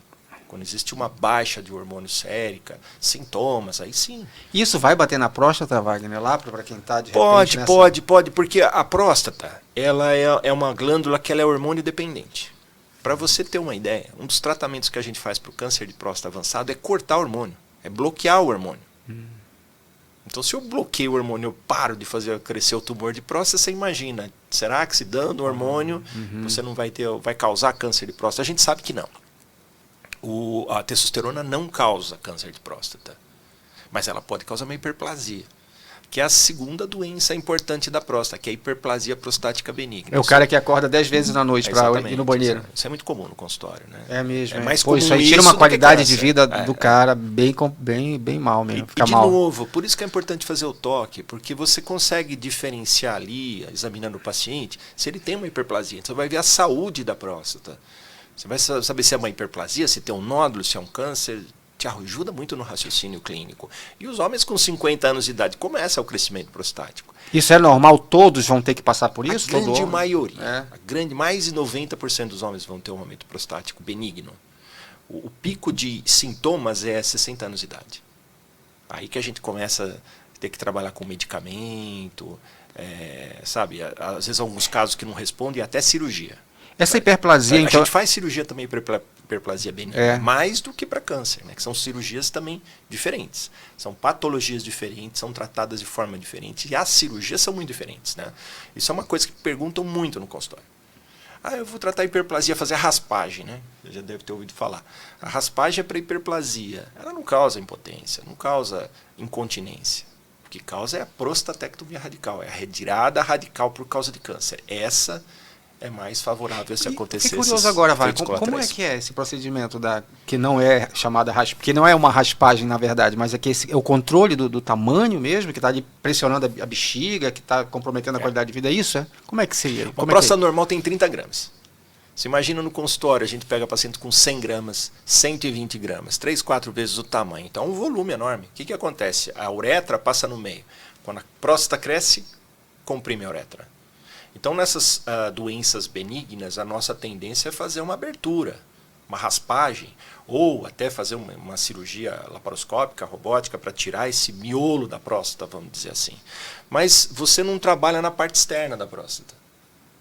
Quando existe uma baixa de hormônio sérica, sintomas, aí sim. Isso vai bater na próstata, Wagner, lá para quem está de repente repente Pode, porque a próstata, ela é uma glândula que ela é hormônio dependente. Para você ter uma ideia, um dos tratamentos que a gente faz para o câncer de próstata avançado é cortar o hormônio, é bloquear o hormônio. Então, se eu bloqueio o hormônio, eu paro de fazer crescer o tumor de próstata, você imagina, será que se dando o hormônio, você não vai causar câncer de próstata? A gente sabe que não. A testosterona não causa câncer de próstata, mas ela pode causar uma hiperplasia, que é a segunda doença importante da próstata, que é a hiperplasia prostática benigna. É o cara que acorda 10 vezes na noite para ir no banheiro. Isso é muito comum no consultório, né? É mesmo. É mais comum isso aí tira uma qualidade de vida do cara bem mal mesmo. E de novo, por isso que é importante fazer o toque, porque você consegue diferenciar ali, examinando o paciente, se ele tem uma hiperplasia. Então você vai ver a saúde da próstata. Você vai saber se é uma hiperplasia, se tem um nódulo, se é um câncer. Te ajuda muito no raciocínio clínico. E os homens com 50 anos de idade começa o crescimento prostático. Isso é normal? Todos vão ter que passar por isso? A grande maioria. Mais de 90% dos homens vão ter um aumento prostático benigno. O pico de sintomas é 60 anos de idade. Aí que a gente começa a ter que trabalhar com medicamento, sabe? Às vezes alguns casos que não respondem, e até cirurgia. Essa hiperplasia, então... A gente faz cirurgia também para hiperplasia benigna, mais do que para câncer, né? Que são cirurgias também diferentes. São patologias diferentes, são tratadas de forma diferente. E as cirurgias são muito diferentes, né? Isso é uma coisa que perguntam muito no consultório. eu vou tratar a hiperplasia, fazer a raspagem, né? Você já deve ter ouvido falar. A raspagem é para hiperplasia. Ela não causa impotência, não causa incontinência. O que causa é a prostatectomia radical, é a retirada radical por causa de câncer. Essa é mais favorável se acontecer. Fiquei curioso agora, Wagner, como é que é esse procedimento que não é chamada que não é uma raspagem, na verdade, mas é que é o controle do tamanho mesmo, que está ali pressionando a bexiga, que está comprometendo a qualidade de vida, é isso? É? Como é que seria? Uma próstata normal tem 30 gramas. Você imagina no consultório, a gente pega paciente com 100 gramas, 120 gramas, 3, 4 vezes o tamanho. Então é um volume enorme. O que acontece? A uretra passa no meio. Quando a próstata cresce, comprime a uretra. Então, nessas doenças benignas, a nossa tendência é fazer uma abertura, uma raspagem, ou até fazer uma cirurgia laparoscópica, robótica, para tirar esse miolo da próstata, vamos dizer assim. Mas você não trabalha na parte externa da próstata.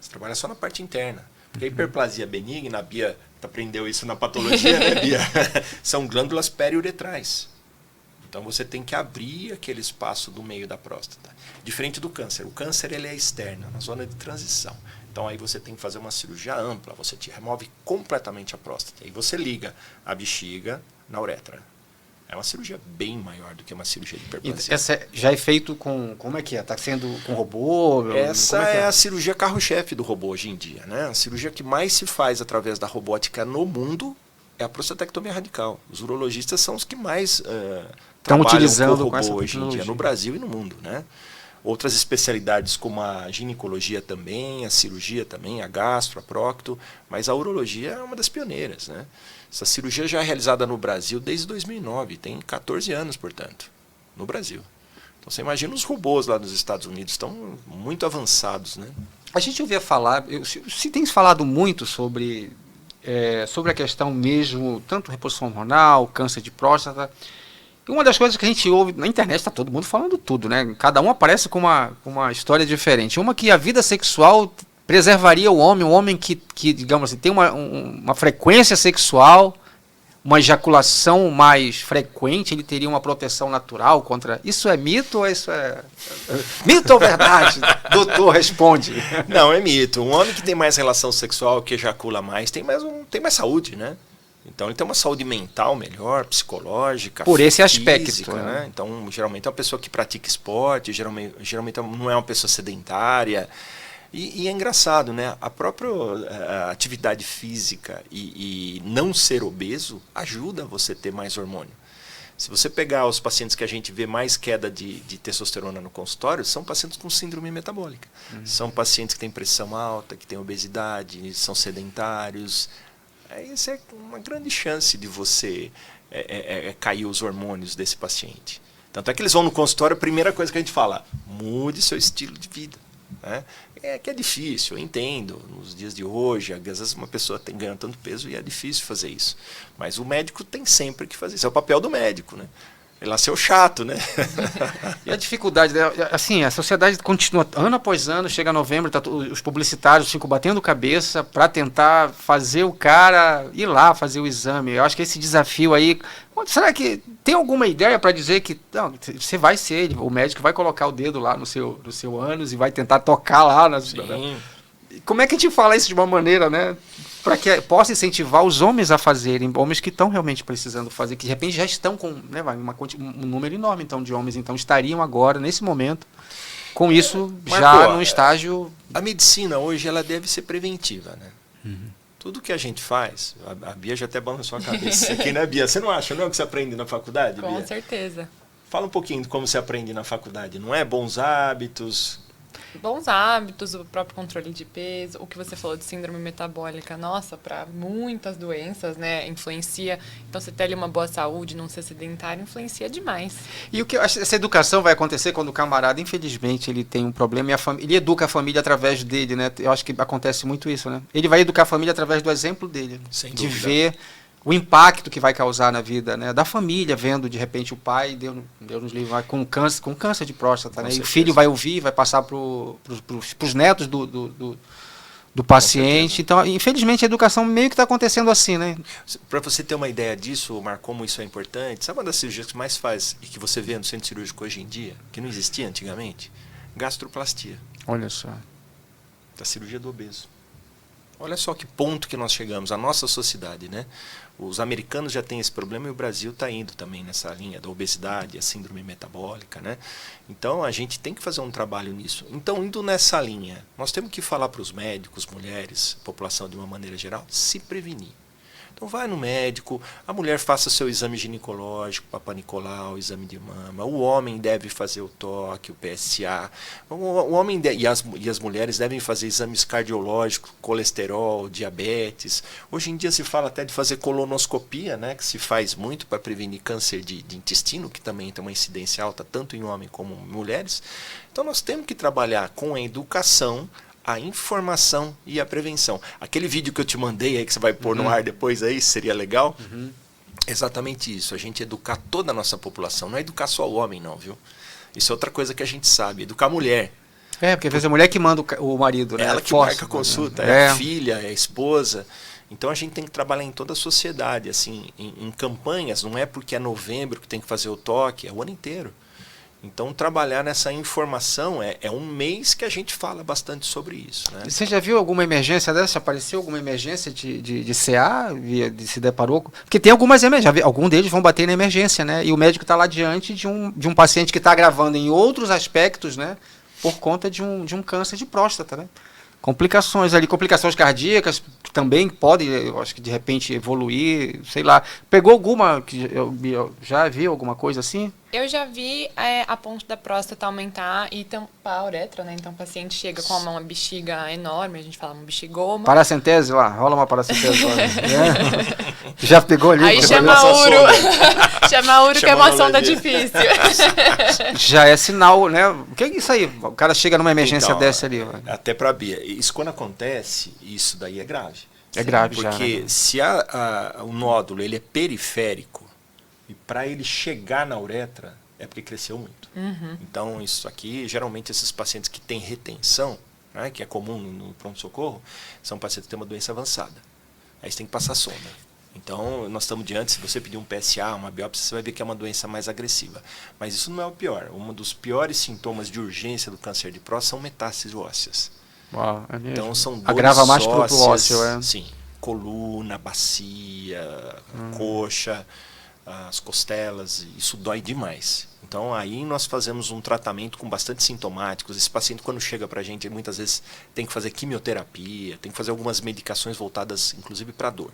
Você trabalha só na parte interna. Porque a hiperplasia benigna, a Bia aprendeu isso na patologia, né, Bia? São glândulas periuretrais. Então você tem que abrir aquele espaço do meio da próstata. Diferente do câncer. O câncer ele é externo, na zona de transição. Então aí você tem que fazer uma cirurgia ampla, você te remove completamente a próstata. E você liga a bexiga na uretra. É uma cirurgia bem maior do que uma cirurgia de hiperplasia. Essa já é feito com... Como é que é? Está sendo com robô? Essa é a cirurgia carro-chefe do robô hoje em dia, né? A cirurgia que mais se faz através da robótica no mundo é a prostatectomia radical. Os urologistas são os que mais estão utilizando com robô hoje em dia, no Brasil e no mundo, né? Outras especialidades como a ginecologia também, a cirurgia também, a gastro, a procto, mas a urologia é uma das pioneiras, né? Essa cirurgia já é realizada no Brasil desde 2009, tem 14 anos, portanto, no Brasil. Então você imagina os robôs lá nos Estados Unidos, estão muito avançados, né? A gente ouvia falar, se tem se falado muito sobre a questão mesmo, tanto reposição hormonal, câncer de próstata. E uma das coisas que a gente ouve na internet, está todo mundo falando tudo, né? Cada um aparece com uma história diferente. Uma que a vida sexual preservaria o homem que digamos assim, tem uma frequência sexual, uma ejaculação mais frequente, ele teria uma proteção natural contra... Isso é mito ou isso é... Mito ou verdade? Doutor, responde. Não, é mito. Um homem que tem mais relação sexual, que ejacula mais, tem mais saúde, né? Então ele tem uma saúde mental melhor, psicológica, por esse aspecto, física, né? Então geralmente é uma pessoa que pratica esporte, geralmente não é uma pessoa sedentária. E é engraçado, né? A própria atividade física e não ser obeso ajuda você a ter mais hormônio. Se você pegar os pacientes que a gente vê mais queda de testosterona no consultório, são pacientes com síndrome metabólica. São pacientes que têm pressão alta, que têm obesidade, são sedentários. Essa é uma grande chance de você cair os hormônios desse paciente. Tanto é que eles vão no consultório, a primeira coisa que a gente fala, mude seu estilo de vida. Né? É que é difícil, eu entendo, nos dias de hoje, às vezes uma pessoa tem ganhando tanto peso e é difícil fazer isso. Mas o médico tem sempre que fazer isso, é o papel do médico, né? Ele nasceu chato, né? E a dificuldade, assim, a sociedade continua ano após ano, chega novembro, os publicitários ficam batendo cabeça para tentar fazer o cara ir lá fazer o exame. Eu acho que esse desafio aí, será que tem alguma ideia para dizer que não, você vai ser, o médico vai colocar o dedo lá no seu ânus e vai tentar tocar lá? Sim. Como é que a gente fala isso de uma maneira, né? Para que possa incentivar os homens a fazerem, homens que estão realmente precisando fazer, que de repente já estão com um número enorme então, de homens, então estariam agora, nesse momento, com isso já num estágio... A medicina hoje ela deve ser preventiva, né? Tudo que a gente faz, a Bia já até balançou a cabeça aqui, né, Bia? Você não acha não que você aprende na faculdade, Bia? Com certeza. Fala um pouquinho de como você aprende na faculdade, não é? Bons hábitos... Bons hábitos, o próprio controle de peso, o que você falou de síndrome metabólica, nossa, para muitas doenças, né, influencia. Então, você ter ali uma boa saúde, não ser sedentário, influencia demais. E o que essa educação vai acontecer quando o camarada, infelizmente, ele tem um problema e ele educa a família através dele, né? Eu acho que acontece muito isso, né? Ele vai educar a família através do exemplo dele, de ver o impacto que vai causar na vida, né, da família, vendo de repente o pai, Deus nos livre, com câncer de próstata, né, e o filho vai ouvir, vai passar para os netos do paciente. Então, infelizmente, a educação meio que está acontecendo assim, né? Para você ter uma ideia disso, Omar, como isso é importante, sabe uma das cirurgias que mais faz e que você vê no centro cirúrgico hoje em dia, que não existia antigamente? Gastroplastia. Olha só. Da cirurgia do obeso. Olha só que ponto que nós chegamos, a nossa sociedade, né? Os americanos já têm esse problema e o Brasil está indo também nessa linha da obesidade, a síndrome metabólica, né? Então a gente tem que fazer um trabalho nisso. Então, indo nessa linha, nós temos que falar para os médicos, mulheres, população de uma maneira geral, se prevenir. Então vai no médico, a mulher faça seu exame ginecológico, Papa Nicolau, exame de mama, o homem deve fazer o toque, o PSA, o homem e as mulheres devem fazer exames cardiológicos, colesterol, diabetes. Hoje em dia se fala até de fazer colonoscopia, né, que se faz muito para prevenir câncer de intestino, que também tem uma incidência alta tanto em homens como em mulheres. Então nós temos que trabalhar com a educação, a informação e a prevenção. Aquele vídeo que eu te mandei aí, que você vai pôr no ar depois aí, seria legal? Exatamente isso, a gente educar toda a nossa população, não é educar só o homem não, viu? Isso é outra coisa que a gente sabe, educar a mulher. Porque às vezes é a mulher que manda o marido, né? Ela que marca a consulta, né? é a filha, é a esposa. Então a gente tem que trabalhar em toda a sociedade, assim, em campanhas, não é porque é novembro que tem que fazer o toque, é o ano inteiro. Então, trabalhar nessa informação é um mês que a gente fala bastante sobre isso. Né? Você já viu alguma emergência dessa? Apareceu alguma emergência de CA? Se deparou? Porque tem algumas emergências. Alguns deles vão bater na emergência, né? E o médico está lá diante de um paciente que está agravando em outros aspectos, né? Por conta de um câncer de próstata, né? Complicações ali, complicações cardíacas que também podem, eu acho que de repente evoluir, sei lá. Pegou alguma, que eu já vi alguma coisa assim? Eu já vi a ponte da próstata aumentar e tampar a uretra, né? Então o paciente chega com uma bexiga enorme, a gente fala uma bexigoma. Paracentese lá, rola uma paracentese lá. Já pegou ali? Aí chama a Uro. Chama a Uro, que é uma sonda difícil. Já é sinal, né? O que é isso aí? O cara chega numa emergência então, dessa ali. Até para Bia, isso quando acontece, isso daí é grave. É grave já. Porque né? se o nódulo ele é periférico, e para ele chegar na uretra, é porque cresceu muito. Então, isso aqui, geralmente, esses pacientes que têm retenção, né, que é comum no pronto-socorro, são pacientes que têm uma doença avançada. Aí você tem que passar sonda. Então, nós estamos diante, se você pedir um PSA, uma biópsia, você vai ver que é uma doença mais agressiva. Mas isso não é o pior. Um dos piores sintomas de urgência do câncer de próstata são metástases ósseas. Uau, é então, são dores agrava mais ósseas, pro ósseo, é? Sim. Coluna, bacia, coxa, as costelas, isso dói demais. Então aí nós fazemos um tratamento com bastante sintomáticos. Esse paciente quando chega pra gente, muitas vezes tem que fazer quimioterapia, tem que fazer algumas medicações voltadas inclusive para dor.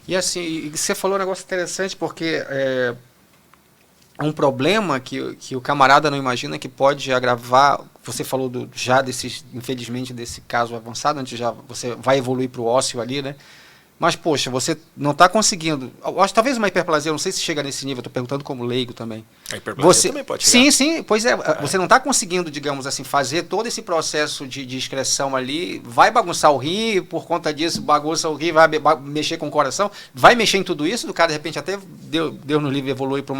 E assim, você falou um negócio interessante porque é um problema que o camarada não imagina que pode agravar. Você falou infelizmente desse caso avançado, onde já você vai evoluir para o ósseo ali, né? Mas, poxa, você não está conseguindo. Acho talvez uma hiperplasia, não sei se chega nesse nível, estou perguntando como leigo também. A hiperplasia também pode chegar. Sim, pois é. Você não está conseguindo, digamos assim, fazer todo esse processo de excreção ali, vai bagunçar o rim, por conta disso, bagunça o rim, vai mexer com o coração, vai mexer em tudo isso, do cara, de repente, até Deus no livre evolui para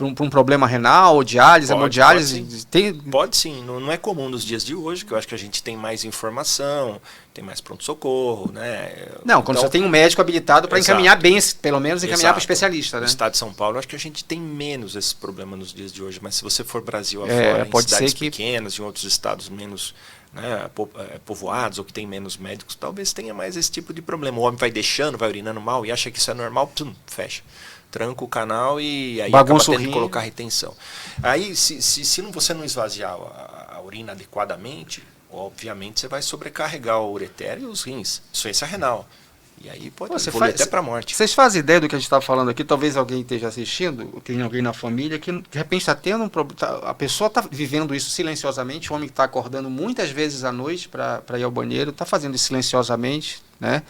um problema renal, diálise, hemodiálise? Pode sim, não é comum nos dias de hoje, que eu acho que a gente tem mais informação, tem mais pronto-socorro, né? Não, quando você tem um médico habilitado para encaminhar bem, pelo menos encaminhar para o especialista, né? No estado de São Paulo, eu acho que a gente tem menos esse problema nos dias de hoje, mas se você for Brasil afora, em cidades pequenas, em outros estados menos, né, povoados ou que tem menos médicos, talvez tenha mais esse tipo de problema. O homem vai deixando, vai urinando mal e acha que isso é normal, fecha. Tranca o canal e aí bagunça acaba tendo que colocar retenção. Aí, se você não esvaziar a urina adequadamente, obviamente você vai sobrecarregar o ureter e os rins, insuficiência renal. E aí pode evoluir até para a morte. Vocês fazem ideia do que a gente está falando aqui? Talvez alguém esteja assistindo, tem alguém na família que de repente está tendo um problema. A pessoa está vivendo isso silenciosamente, o homem que está acordando muitas vezes à noite para ir ao banheiro, está fazendo isso silenciosamente, né?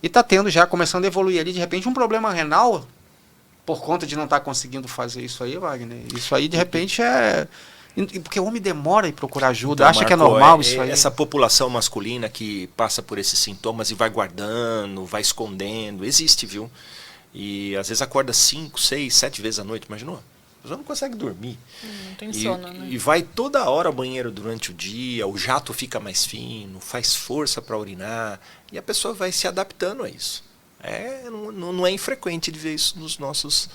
E está tendo já, começando a evoluir ali, de repente, um problema renal por conta de não estar conseguindo fazer isso aí, Wagner. Isso aí, de repente, é... Porque o homem demora em procurar ajuda, então, acha que é normal isso aí. Essa população masculina que passa por esses sintomas e vai guardando, vai escondendo, existe, viu? E às vezes acorda 5, 6, 7 vezes à noite, imaginou? A pessoa não consegue dormir. Não tem sono, né? E vai toda hora ao banheiro durante o dia, o jato fica mais fino, faz força para urinar, e a pessoa vai se adaptando a isso. Não é infrequente de ver isso nos nossos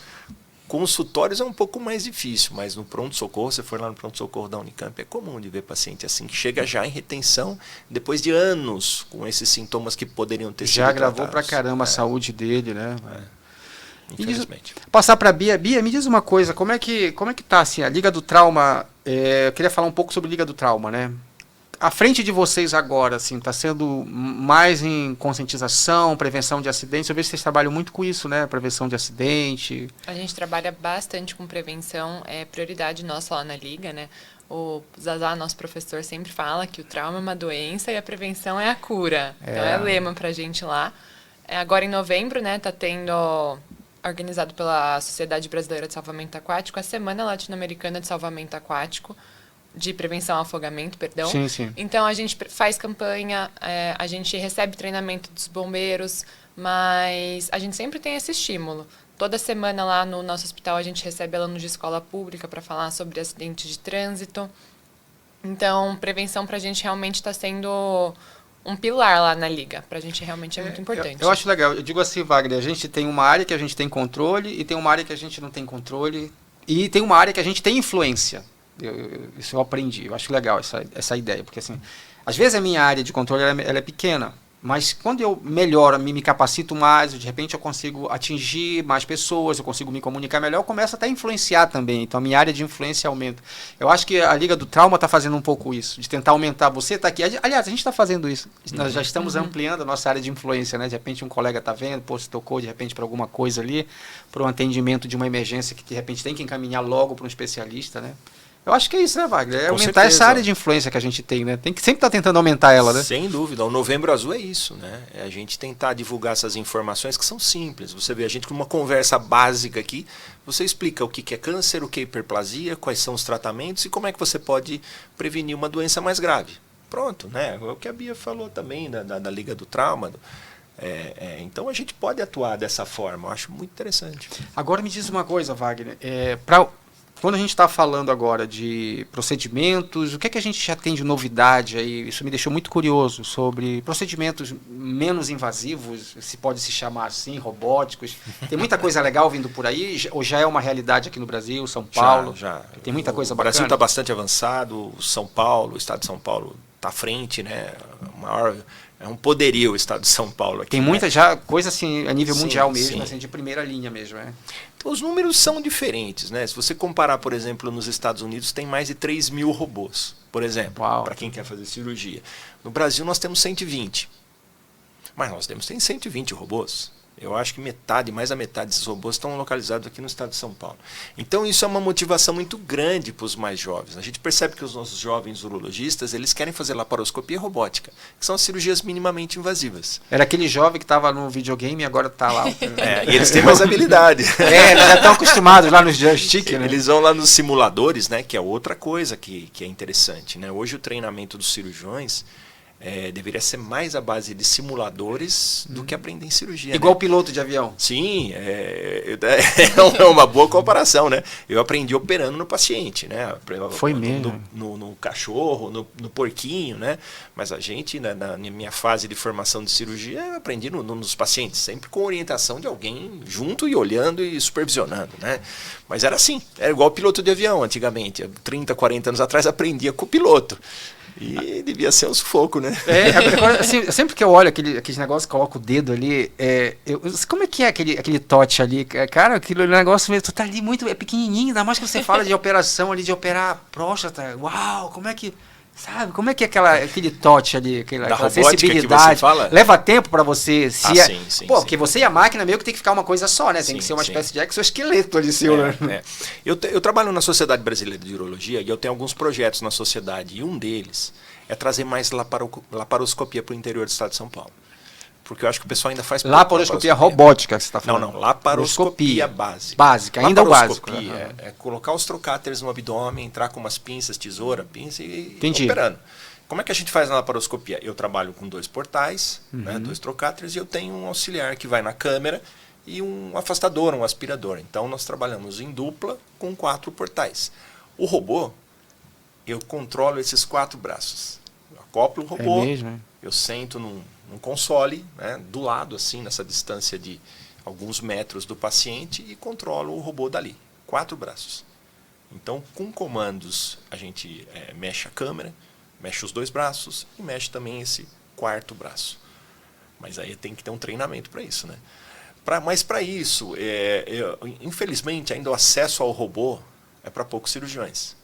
Consultórios é um pouco mais difícil, mas no pronto-socorro, se for lá no pronto-socorro da Unicamp, é comum de ver paciente assim, que chega já em retenção, depois de anos com esses sintomas que poderiam ter sido Já agravou tratados. pra caramba a saúde dele, né? Infelizmente. Passar para Bia. Bia, me diz uma coisa, como é que tá assim, a Liga do Trauma? Eu queria falar um pouco sobre Liga do Trauma, né? À frente de vocês agora, assim, está sendo mais em conscientização, prevenção de acidentes. Eu vejo que vocês trabalham muito com isso, né? Prevenção de acidente. A gente trabalha bastante com prevenção, é prioridade nossa lá na Liga, né? O Zazá, nosso professor, sempre fala que o trauma é uma doença e a prevenção é a cura. Então é lema pra gente lá. Agora em novembro, né, tá tendo, organizado pela Sociedade Brasileira de Salvamento Aquático, a Semana Latino-Americana de Salvamento Aquático, de prevenção ao afogamento, perdão. Sim, sim. Então a gente faz campanha, a gente recebe treinamento dos bombeiros, mas a gente sempre tem esse estímulo. Toda semana lá no nosso hospital a gente recebe alunos de escola pública para falar sobre acidente de trânsito. Então, prevenção para a gente realmente está sendo um pilar lá na Liga. Para a gente realmente é muito importante. Eu acho legal. Eu digo assim, Wagner, a gente tem uma área que a gente tem controle e tem uma área que a gente não tem controle e tem uma área que a gente tem influência. Isso eu aprendi. Eu acho legal essa ideia, porque assim, às vezes a minha área de controle ela é pequena, mas quando eu melhoro, me capacito mais, de repente eu consigo atingir mais pessoas, eu consigo me comunicar melhor, eu começo até a influenciar também. Então a minha área de influência aumenta. Eu acho que a Liga do Trauma está fazendo um pouco isso, de tentar aumentar. Você está aqui. Aliás, a gente está fazendo isso. Nós já estamos ampliando a nossa área de influência, né? De repente um colega está vendo, se tocou de repente para alguma coisa ali, para um atendimento de uma emergência que de repente tem que encaminhar logo para um especialista, né? Eu acho que é isso, né, Wagner? É Com aumentar certeza. essa área de influência que a gente tem, né? Tem que sempre estar tentando aumentar ela, né? Sem dúvida. O Novembro Azul é isso, né? É a gente tentar divulgar essas informações que são simples. Você vê a gente com uma conversa básica aqui, você explica o que é câncer, o que é hiperplasia, quais são os tratamentos e como é que você pode prevenir uma doença mais grave. Pronto, né? É o que a Bia falou também da Liga do Trauma. Então a gente pode atuar dessa forma. Eu acho muito interessante. Agora me diz uma coisa, Wagner. Quando a gente está falando agora de procedimentos, o que é que a gente já tem de novidade aí? Isso me deixou muito curioso sobre procedimentos menos invasivos, se pode se chamar assim, robóticos. Tem muita coisa legal vindo por aí, ou já é uma realidade aqui no Brasil, São Paulo? Já. Tem muita coisa bacana. O bacana. Brasil está bastante avançado, São Paulo, o estado de São Paulo está à frente, né? É um poderio o estado de São Paulo aqui. Tem muita já coisa assim a nível Sim, mundial mesmo, sim. assim, de primeira linha mesmo, né? Então, os números são diferentes, né? Se você comparar, por exemplo, nos Estados Unidos tem mais de 3 mil robôs, por exemplo, para quem quer fazer cirurgia. No Brasil nós temos 120, mas nós tem 120 robôs. Eu acho que mais da metade desses robôs estão localizados aqui no estado de São Paulo. Então isso é uma motivação muito grande para os mais jovens. A gente percebe que os nossos jovens urologistas, eles querem fazer laparoscopia robótica, que são as cirurgias minimamente invasivas. Era aquele jovem que estava no videogame e agora está lá. E eles têm mais habilidade. Eles já estão acostumados lá nos joystick, né? Eles vão lá nos simuladores, né, que é outra coisa que é interessante, né? Hoje o treinamento dos cirurgiões deveria ser mais à base de simuladores do que aprender em cirurgia. Igual né? piloto de avião. Sim, é uma boa comparação, né? Eu aprendi operando no paciente, né? Foi mesmo. No cachorro, no porquinho, né? Mas a gente, na minha fase de formação de cirurgia, eu aprendi nos pacientes, sempre com orientação de alguém junto e olhando e supervisionando, né? Mas era assim, era igual piloto de avião antigamente. 30, 40 anos atrás aprendia com o piloto. E devia ser um sufoco, né? Agora, assim, sempre que eu olho aquele negócio, coloco o dedo ali, como é que é aquele tote ali? Cara, aquele negócio mesmo, tu tá ali muito, pequenininho, ainda mais que você fala de operação ali, de operar a próstata. Uau, como é que... Sabe, como é que é aquele tote ali, aquela sensibilidade? Que você fala? Leva tempo para você sim. Porque você e a máquina meio que tem que ficar uma coisa só, né? Tem que ser uma espécie de exoesqueleto ali, seu, né? Eu trabalho na Sociedade Brasileira de Urologia e eu tenho alguns projetos na sociedade. E um deles é trazer mais laparoscopia para o interior do estado de São Paulo. Porque eu acho que o pessoal ainda faz... Laparoscopia robótica que você está falando. Não, laparoscopia básica. Básica, ainda o básico. É colocar os trocáteres no abdômen, entrar com umas pinças, tesoura, pinça e Entendi. operando. Como é que a gente faz na laparoscopia? Eu trabalho com 2 portais, né, 2 trocáteres, e eu tenho um auxiliar que vai na câmera e um afastador, um aspirador. Então nós trabalhamos em dupla com 4 portais. O robô, eu controlo esses 4 braços. Eu acoplo o robô, É mesmo, eu sento num console, né, do lado, assim, nessa distância de alguns metros do paciente e controla o robô dali. 4 braços. Então, com comandos, a gente mexe a câmera, mexe os 2 braços e mexe também esse 4º braço. Mas aí tem que ter um treinamento para isso, né? Mas para isso, infelizmente, ainda o acesso ao robô é para poucos cirurgiões.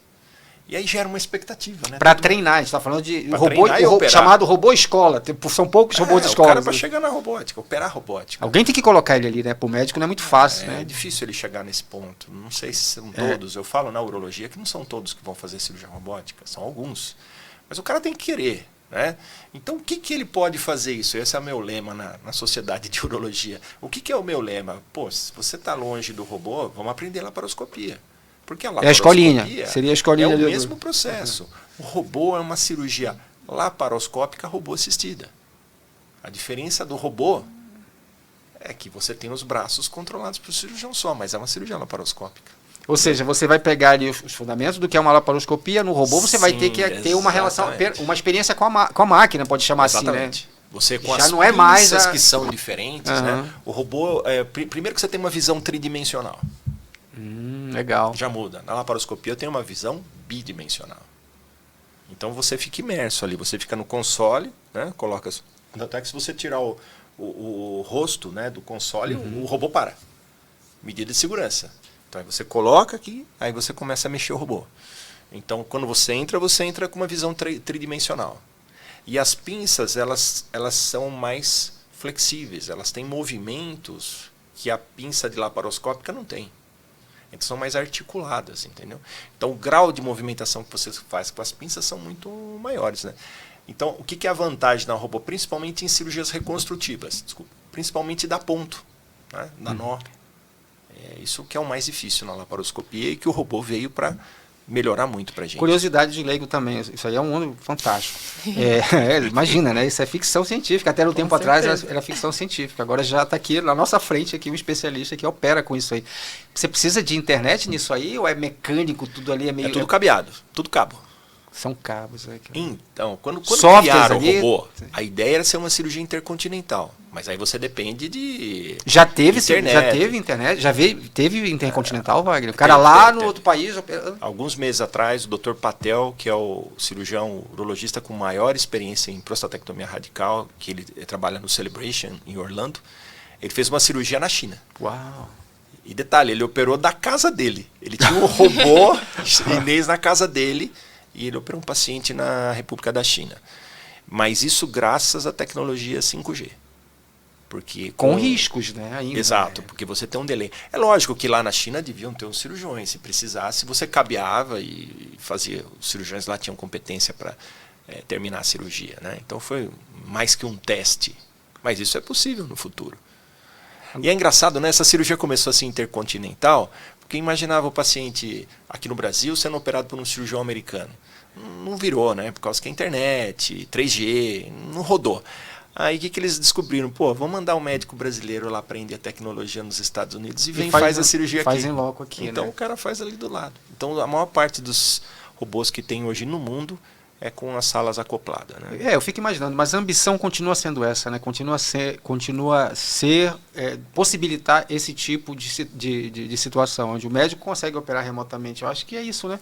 E aí gera uma expectativa, né? Para treinar, a gente está falando de robô chamado robô escola. São poucos robôs de escola. O cara para chegar na robótica, operar robótica. Alguém tem que colocar ele ali, né? Para o médico não é muito fácil, né? É difícil ele chegar nesse ponto. Não sei se são todos. Eu falo na urologia que não são todos que vão fazer cirurgia robótica, são alguns. Mas o cara tem que querer, né? Então, o que ele pode fazer isso? Esse é o meu lema na sociedade de urologia. O que é o meu lema? Pô, se você está longe do robô, vamos aprender laparoscopia. Porque a laparoscopia seria a escolinha. É o mesmo processo. O robô é uma cirurgia laparoscópica robô-assistida. A diferença do robô é que você tem os braços controlados por cirurgião só, mas é uma cirurgia laparoscópica. Ou seja, você vai pegar ali os fundamentos do que é uma laparoscopia, no robô você vai ter que ter uma relação, uma experiência com a máquina, pode chamar exatamente. Assim, né? Você com já as não é mais que são diferentes, né? O robô, primeiro que você tem uma visão tridimensional. Legal. Já muda. Na laparoscopia eu tenho uma visão bidimensional. Então você fica imerso ali, você fica no console, né? Coloca, até que se você tirar o rosto, né, do console, o robô para. Medida de segurança. Então aí você coloca aqui, aí você começa a mexer o robô. Então quando você entra com uma visão tridimensional. E as pinças, elas são mais flexíveis, elas têm movimentos que a pinça de laparoscópica não tem. Então são mais articuladas, entendeu? Então o grau de movimentação que você faz com as pinças são muito maiores, né? Então o que é a vantagem na robô? Principalmente em cirurgias reconstrutivas, principalmente da ponto, né? Da nó. É isso que é o mais difícil na laparoscopia e que o robô veio para melhorar muito para a gente. Curiosidade de leigo também, isso aí é um mundo fantástico. Imagina, né? Isso é ficção científica, até no tempo atrás era ficção científica, agora já está aqui na nossa frente aqui um especialista que opera com isso aí. Você precisa de internet nisso aí ou é mecânico, tudo ali é meio... É tudo cabeado, tudo cabo. São cabos. Então, quando criaram o robô, a ideia era ser uma cirurgia intercontinental. Mas aí você depende de Já teve internet? Teve intercontinental, Wagner? O cara no outro país... Alguns meses atrás, o Dr. Patel, que é o cirurgião urologista com maior experiência em prostatectomia radical, que ele trabalha no Celebration, em Orlando, ele fez uma cirurgia na China. Uau! E detalhe, ele operou da casa dele. Ele tinha um robô chinês na casa dele, e ele operou um paciente na República da China. Mas isso graças à tecnologia 5G. Porque com riscos, né? Ainda, exato, porque você tem um delay. É lógico que lá na China deviam ter uns cirurgiões. Se precisasse, você cabeava e fazia. Os cirurgiões lá tinham competência para terminar a cirurgia, né? Então foi mais que um teste. Mas isso é possível no futuro. E é engraçado, né? Essa cirurgia começou a ser intercontinental, porque imaginava o paciente aqui no Brasil sendo operado por um cirurgião americano. Não virou, né? Por causa que a internet, 3G, não rodou. Aí o que eles descobriram? Pô, vamos mandar um médico brasileiro lá aprender a tecnologia nos Estados Unidos e faz a cirurgia aqui. Fazem logo aqui, então né? O cara faz ali do lado. Então a maior parte dos robôs que tem hoje no mundo é com as salas acopladas, né? Eu fico imaginando, mas a ambição continua sendo essa, né? Continua a ser possibilitar esse tipo de situação, onde o médico consegue operar remotamente. Eu acho que é isso, né?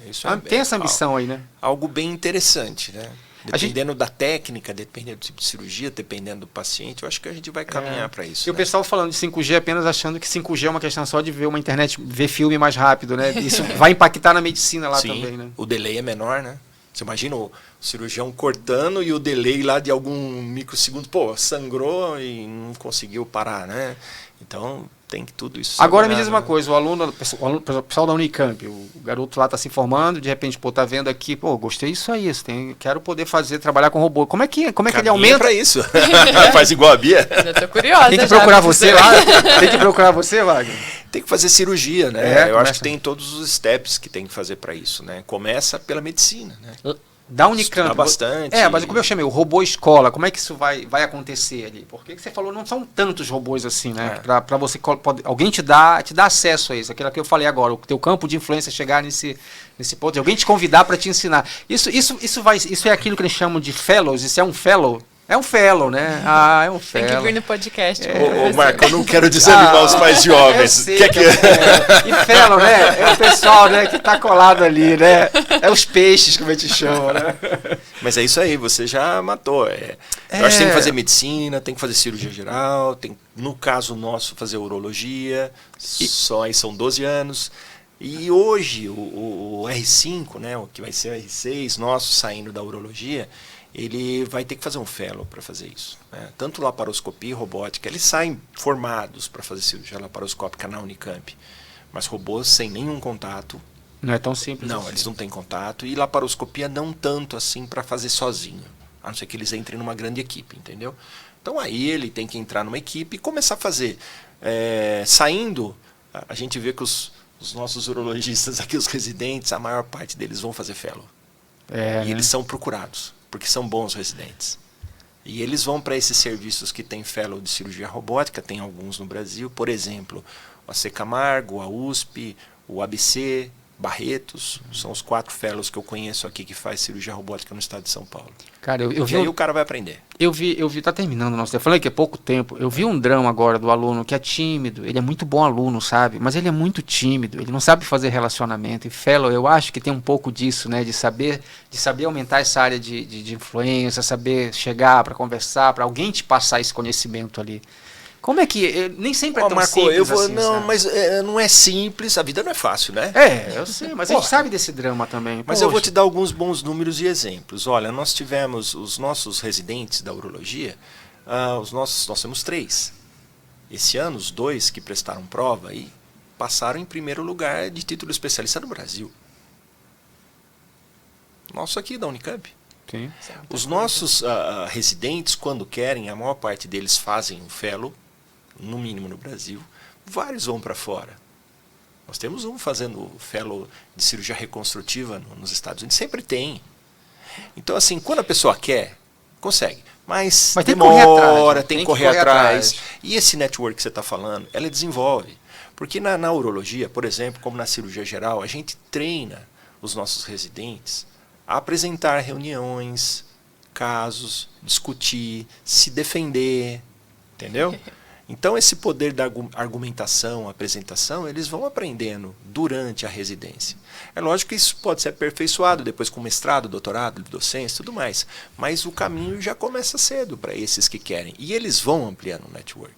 Isso tem essa ambição aí, né? Algo bem interessante, né? Dependendo da técnica, dependendo do tipo de cirurgia, dependendo do paciente, eu acho que a gente vai caminhar para isso. E o pessoal falando de 5G apenas achando que 5G é uma questão só de ver uma internet, ver filme mais rápido, né? Isso vai impactar na medicina lá também, né? O delay é menor, né? Você imagina o cirurgião cortando e o delay lá de algum microsegundo, sangrou e não conseguiu parar, né? Então tem que tudo isso. Agora me diz uma coisa, o pessoal da Unicamp, o garoto lá está se formando, de repente, tá vendo aqui, gostei disso aí, quero poder trabalhar com robô. Como é que ele aumenta? Para isso. Faz igual a Bia. Eu tô curiosa. Tem que procurar você lá. Tem que procurar você, Wagner. Tem que fazer cirurgia, né? Eu acho que tem todos os steps que tem que fazer para isso, né? Começa pela medicina, né? Da Unicamp. Bastante. Mas como eu chamei, o robô escola, como é que isso vai acontecer ali? Porque você falou, não são tantos robôs assim, né? Para você alguém te dá acesso a isso, aquilo que eu falei agora, o teu campo de influência chegar nesse ponto, alguém te convidar para te ensinar. Isso é aquilo que eles chamam de fellows, isso é um fellow? É um fellow, né? Ah, é um Tem fellow. que vir no podcast. Ô, Marco, eu não quero desanimar os mais jovens. Eu sei Quer que é um fellow. E fellow, né? É o pessoal, né, que tá colado ali, né? É os peixes, como a gente chama, né? Mas é isso aí, você já matou. Eu acho que tem que fazer medicina, tem que fazer cirurgia geral, tem, no caso nosso, fazer urologia. Só aí são 12 anos. E hoje, o R5, né, o que vai ser o R6 nosso, saindo da urologia, ele vai ter que fazer um fellow para fazer isso. Né? Tanto laparoscopia e robótica, eles saem formados para fazer cirurgia laparoscópica na Unicamp, mas robôs sem nenhum contato. Não é tão simples. Não, assim. eles não têm contato. E laparoscopia não tanto assim para fazer sozinho, a não ser que eles entrem numa grande equipe, entendeu? Então aí ele tem que entrar numa equipe e começar a fazer. Saindo, a gente vê que os nossos urologistas aqui, os residentes, a maior parte deles vão fazer fellow. E eles são procurados, porque são bons residentes. E eles vão para esses serviços que tem fellow de cirurgia robótica, tem alguns no Brasil, por exemplo, o AC Camargo, a USP, o ABC, Barretos, são os 4 fellows que eu conheço aqui que faz cirurgia robótica no estado de São Paulo. Cara, eu vi. E aí o cara vai aprender. Eu vi, tá terminando o nosso. Eu falei que é pouco tempo. Eu vi um drama agora do aluno que é tímido. Ele é muito bom aluno, sabe? Mas ele é muito tímido. Ele não sabe fazer relacionamento. E fellow, eu acho que tem um pouco disso, né? De saber aumentar essa área de influência, saber chegar para conversar, para alguém te passar esse conhecimento ali. Como é que... Nem sempre é tão Marco, simples assim, não, sabe? mas não é simples, a vida não é fácil, né? Eu sei, mas a gente sabe desse drama também. Mas Poxa. eu vou te dar alguns bons números e exemplos. Olha, nós tivemos os nossos residentes da urologia, nós temos 3. Esse ano, os 2 que prestaram prova e passaram em primeiro lugar de título especialista no Brasil. Nosso aqui da Unicamp. Sim. Os nossos residentes, quando querem, a maior parte deles fazem um fellow, no mínimo no Brasil, vários vão para fora. Nós temos um fazendo fellow de cirurgia reconstrutiva nos Estados Unidos, sempre tem. Então, assim, quando a pessoa quer, consegue. Mas tem demora, tem que correr correr atrás. atrás. E esse network que você está falando, ela desenvolve. Porque na urologia, por exemplo, como na cirurgia geral, a gente treina os nossos residentes a apresentar reuniões, casos, discutir, se defender, entendeu? Então, esse poder da argumentação, apresentação, eles vão aprendendo durante a residência. É lógico que isso pode ser aperfeiçoado depois com mestrado, doutorado, docência, tudo mais. Mas o caminho já começa cedo para esses que querem. E eles vão ampliando o network.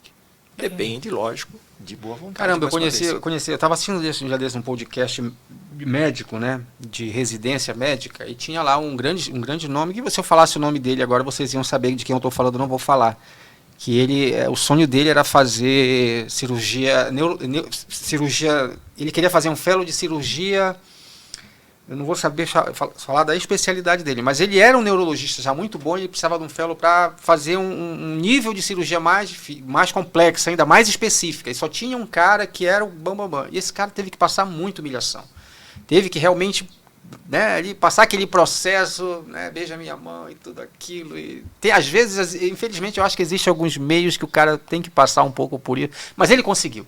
Depende, lógico, de boa vontade. Caramba, eu estava assistindo já desse um podcast médico, né, de residência médica, e tinha lá um grande nome, que se eu falasse o nome dele agora, vocês iam saber de quem eu estou falando, não vou falar. Que o sonho dele era fazer cirurgia, ele queria fazer um fellow de cirurgia, eu não vou saber falar da especialidade dele, mas ele era um neurologista já muito bom, e ele precisava de um fellow para fazer um nível de cirurgia mais complexa, ainda mais específica, e só tinha um cara que era o bambambam, e esse cara teve que passar muita humilhação, teve que realmente, né, ali passar aquele processo, né, beija minha mão e tudo aquilo, e às vezes, infelizmente, eu acho que existem alguns meios que o cara tem que passar um pouco por isso, mas ele conseguiu.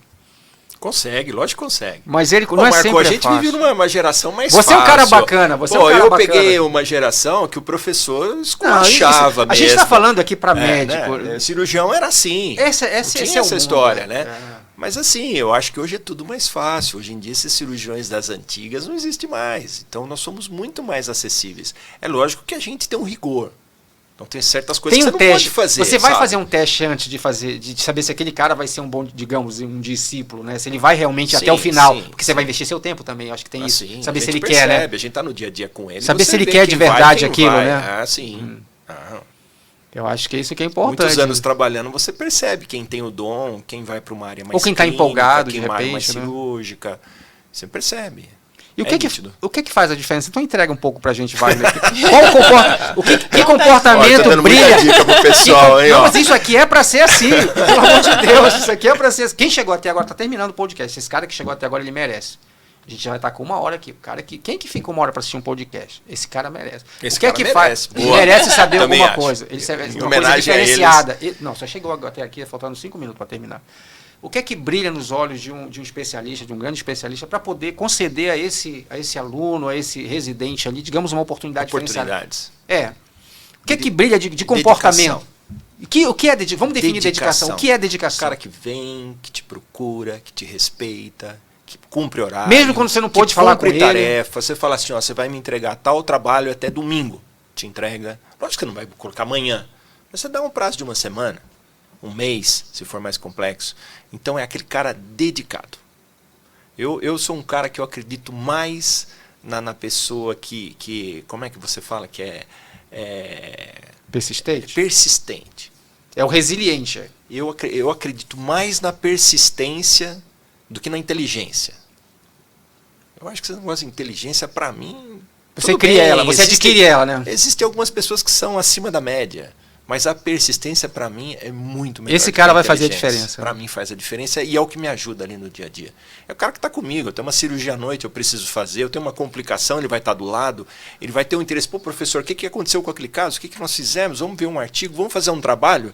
Consegue, lógico que consegue. Mas ele não é Marco, sempre a gente vive numa geração mais fácil. Você é um cara bacana, eu peguei uma geração que o professor esculachava mesmo. A gente está falando aqui para médico. Né? Cirurgião era assim. Tinha essa história, né? Mas assim, eu acho que hoje é tudo mais fácil. Hoje em dia, esses cirurgiões das antigas não existem mais. Então, nós somos muito mais acessíveis. É lógico que a gente tem um rigor. Então, tem certas coisas que você não pode fazer. Você vai fazer um teste antes de saber se aquele cara vai ser um bom, digamos, um discípulo, né? Se ele vai realmente até o final. Porque você vai investir seu tempo também, eu acho que tem isso. Saber se ele quer, né? A gente tá no dia a dia com ele. Saber se ele quer de verdade aquilo, né? Ah, sim. Eu acho que isso que é importante. Muitos anos trabalhando, você percebe quem tem o dom, quem vai para uma área mais ou quem está empolgado, de repente, mais cirúrgica. Você percebe. E o que faz a diferença? Então entrega um pouco pra gente, Wagner. Que comportamento brilha? Dica pro pessoal, hein, não, mas isso aqui é pra ser assim, pelo amor de Deus. Isso aqui é pra ser assim. Quem chegou até agora, tá terminando o podcast. Esse cara que chegou até agora, ele merece. A gente já vai estar com 1 hora aqui. Quem que fica 1 hora para assistir um podcast? Esse cara merece. Esse cara merece. Faz? Ele merece saber alguma coisa. Ele serve uma coisa diferenciada. Não, só chegou até aqui, faltando 5 minutos para terminar. O que é que brilha nos olhos de um especialista, de um grande especialista, para poder conceder a esse aluno, a esse residente ali, digamos, uma oportunidade diferenciada? Oportunidades. O que é que brilha de comportamento? O que é dedicação? Vamos definir dedicação. O que é dedicação? O cara que vem, que te procura, que te respeita, que cumpre horário. Mesmo quando você não pode falar com ele. Tarefa. Você fala assim, ó, você vai me entregar tal trabalho até domingo. Te entrega. Lógico que você não vai colocar amanhã. Mas você dá um prazo de uma semana, um mês, se for mais complexo. Então é aquele cara dedicado. Eu sou um cara que eu acredito mais na pessoa que como é que você fala? Que persistente? Persistente. É o resiliente. Eu acredito mais na persistência do que na inteligência. Eu acho que esse negócio de inteligência, para mim... Você cria ela, você adquire ela, né? Existem algumas pessoas que são acima da média. Mas a persistência, para mim, é muito melhor. Esse cara vai fazer a diferença. Para mim, faz a diferença e é o que me ajuda ali no dia a dia. É o cara que está comigo. Eu tenho uma cirurgia à noite, eu preciso fazer. Eu tenho uma complicação, ele vai estar do lado. Ele vai ter um interesse. Pô, professor, o que aconteceu com aquele caso? O que nós fizemos? Vamos ver um artigo, vamos fazer um trabalho?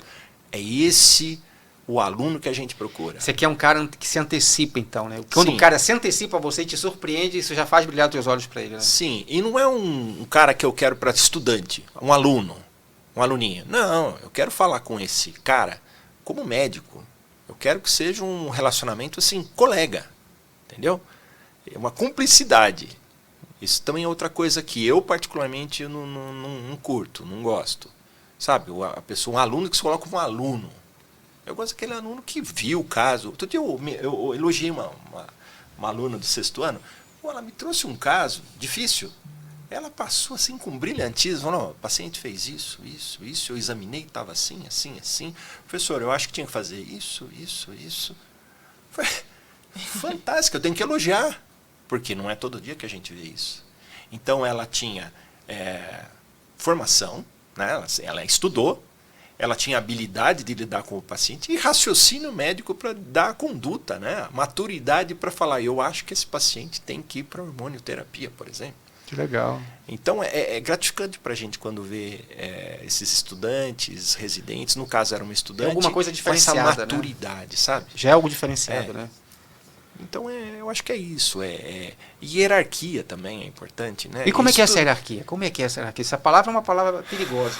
É esse o aluno que a gente procura. Você quer um cara que se antecipa, então, né? Quando Sim. o cara se antecipa a você e te surpreende, isso já faz brilhar os teus olhos para ele, né? Sim, e não é um cara que eu quero para estudante, um aluno. Um aluninho. Não, eu quero falar com esse cara como médico. Eu quero que seja um relacionamento assim, colega. Entendeu? É uma cumplicidade. Isso também é outra coisa que eu, particularmente, não curto, não gosto. Sabe? A pessoa, um aluno que se coloca como um aluno. Eu gosto daquele aluno que viu o caso. Outro dia eu elogiei uma aluna do 6º ano. Pô, ela me trouxe um caso difícil. Ela passou assim com brilhantismo, falou, o paciente fez isso, eu examinei, estava assim. Professor, eu acho que tinha que fazer isso. Foi fantástico, eu tenho que elogiar, porque não é todo dia que a gente vê isso. Então ela tinha formação, né? Ela estudou, ela tinha habilidade de lidar com o paciente e raciocínio médico para dar a conduta, né? Maturidade para falar, eu acho que esse paciente tem que ir para hormonioterapia, por exemplo. Que legal. Então é gratificante para a gente quando vê esses estudantes, residentes, no caso era uma estudante, alguma coisa diferenciada, com essa maturidade, né? Sabe? Já é algo diferenciado, né? Então eu acho que é isso. Hierarquia também é importante, né? E como é que é essa hierarquia? Como é que é essa hierarquia? Essa palavra é uma palavra perigosa.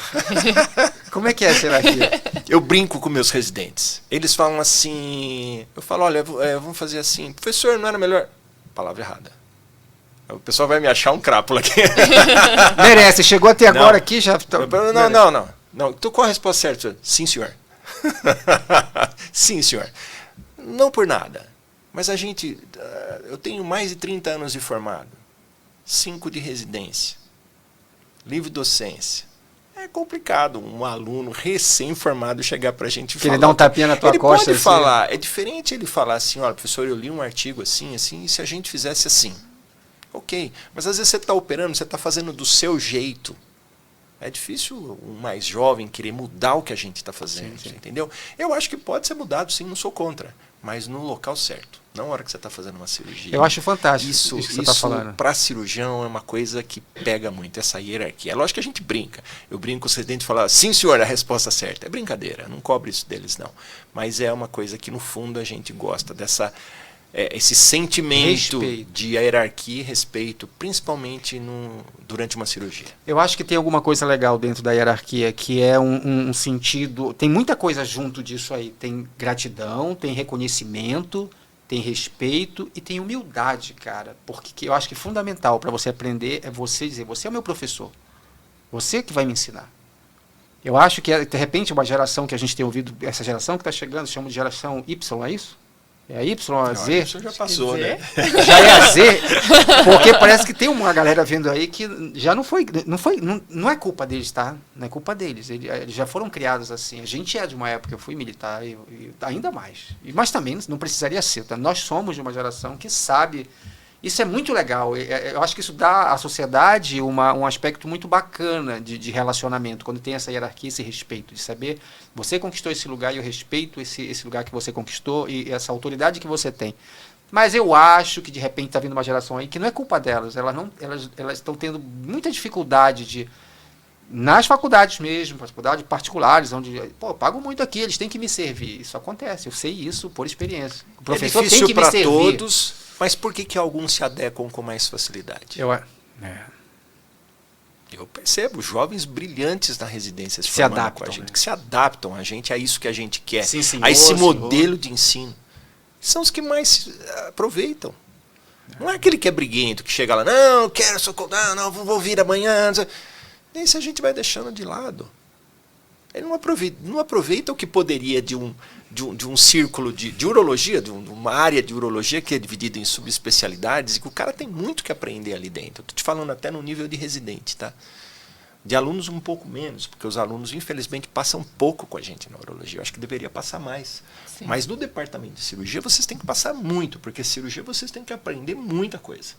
Como é que é essa hierarquia? Eu brinco com meus residentes. Eles falam assim, eu falo, olha, vamos fazer assim, professor, não era melhor? Palavra errada. O pessoal vai me achar um crápula aqui. Merece, chegou até agora aqui, já... Não. Então qual a resposta certa? Sim, senhor. Sim, senhor. Não por nada. Mas eu tenho mais de 30 anos de formado. 5 de residência. Livre docência. É complicado um aluno recém-formado chegar pra gente e falar. Ele dá um tapinha na tua costa. Ele pode falar. É diferente ele falar assim, olha, professor, eu li um artigo assim, e se a gente fizesse assim? Ok, mas às vezes você está operando, você está fazendo do seu jeito. É difícil um mais jovem querer mudar o que a gente está fazendo, sim. Entendeu? Eu acho que pode ser mudado, sim, não sou contra. Mas no local certo, não na hora que você está fazendo uma cirurgia. Eu acho fantástico isso que você está falando. Para cirurgião é uma coisa que pega muito, essa hierarquia. É lógico que a gente brinca. Eu brinco com os residentes e falo, sim senhor, a resposta certa. É brincadeira, não cobre isso deles não. Mas é uma coisa que no fundo a gente gosta dessa... esse sentimento de hierarquia e respeito, principalmente durante uma cirurgia. Eu acho que tem alguma coisa legal dentro da hierarquia, que é um sentido... Tem muita coisa junto disso aí. Tem gratidão, tem reconhecimento, tem respeito e tem humildade, cara. Porque eu acho que fundamental para você aprender é você dizer, você é o meu professor. Você que vai me ensinar. Eu acho que, de repente, uma geração que a gente tem ouvido, essa geração que está chegando, chama de geração Y, é isso? É a Y, a Z? Isso já passou, né? Já é a Z, porque parece que tem uma galera vendo aí que já não é culpa deles, tá? Não é culpa deles, eles já foram criados assim. A gente é de uma época, eu fui militar, e ainda mais. Mas também não precisaria ser, tá? Nós somos de uma geração que sabe. Isso é muito legal. Eu acho que isso dá à sociedade um aspecto muito bacana de relacionamento, quando tem essa hierarquia, esse respeito, de saber, você conquistou esse lugar e eu respeito esse lugar que você conquistou e essa autoridade que você tem. Mas eu acho que de repente está vindo uma geração aí que não é culpa delas, elas estão tendo muita dificuldade nas faculdades mesmo, faculdades particulares, onde, eu pago muito aqui, eles têm que me servir. Isso acontece, eu sei isso por experiência. O professor tem que me servir. Todos. Mas por que alguns se adequam com mais facilidade? Eu percebo jovens brilhantes na residência Se formando adaptam, com a gente, né? que se adaptam a gente, a isso que a gente quer, Sim, senhor, a esse senhor. modelo de ensino. São os que mais aproveitam. Não é aquele que é briguento, que chega lá, não, eu quero socorrer, não, vou vir amanhã. Não sei. Esse a gente vai deixando de lado. Ele não aproveita o que poderia de um círculo de urologia, de uma área de urologia que é dividida em subespecialidades, e que o cara tem muito que aprender ali dentro. Estou te falando até no nível de residente, tá? De alunos um pouco menos, porque os alunos, infelizmente, passam pouco com a gente na urologia. Eu acho que deveria passar mais. Sim. Mas no departamento de cirurgia, vocês têm que passar muito, porque cirurgia vocês têm que aprender muita coisa.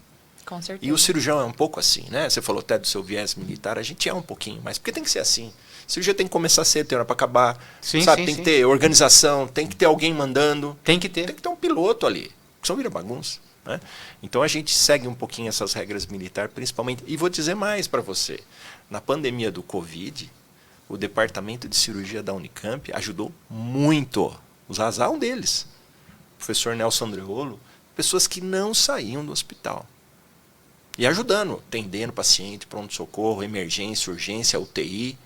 Com certeza. E o cirurgião é um pouco assim, né? Você falou até do seu viés militar, a gente é um pouquinho, mas porque tem que ser assim. Cirurgia tem que começar cedo, tem hora para acabar. Sim, sabe? sim, Tem sim. que ter organização, tem que ter alguém mandando. Tem que ter. Tem que ter um piloto ali, que só vira bagunça. Né? Então a gente segue um pouquinho essas regras militares, principalmente. E vou dizer mais para você. Na pandemia do Covid, o departamento de cirurgia da Unicamp ajudou muito. O Zazá é um deles. O professor Nelson Andreolo, pessoas que não saíam do hospital. E ajudando, atendendo paciente, pronto-socorro, emergência, urgência, UTI.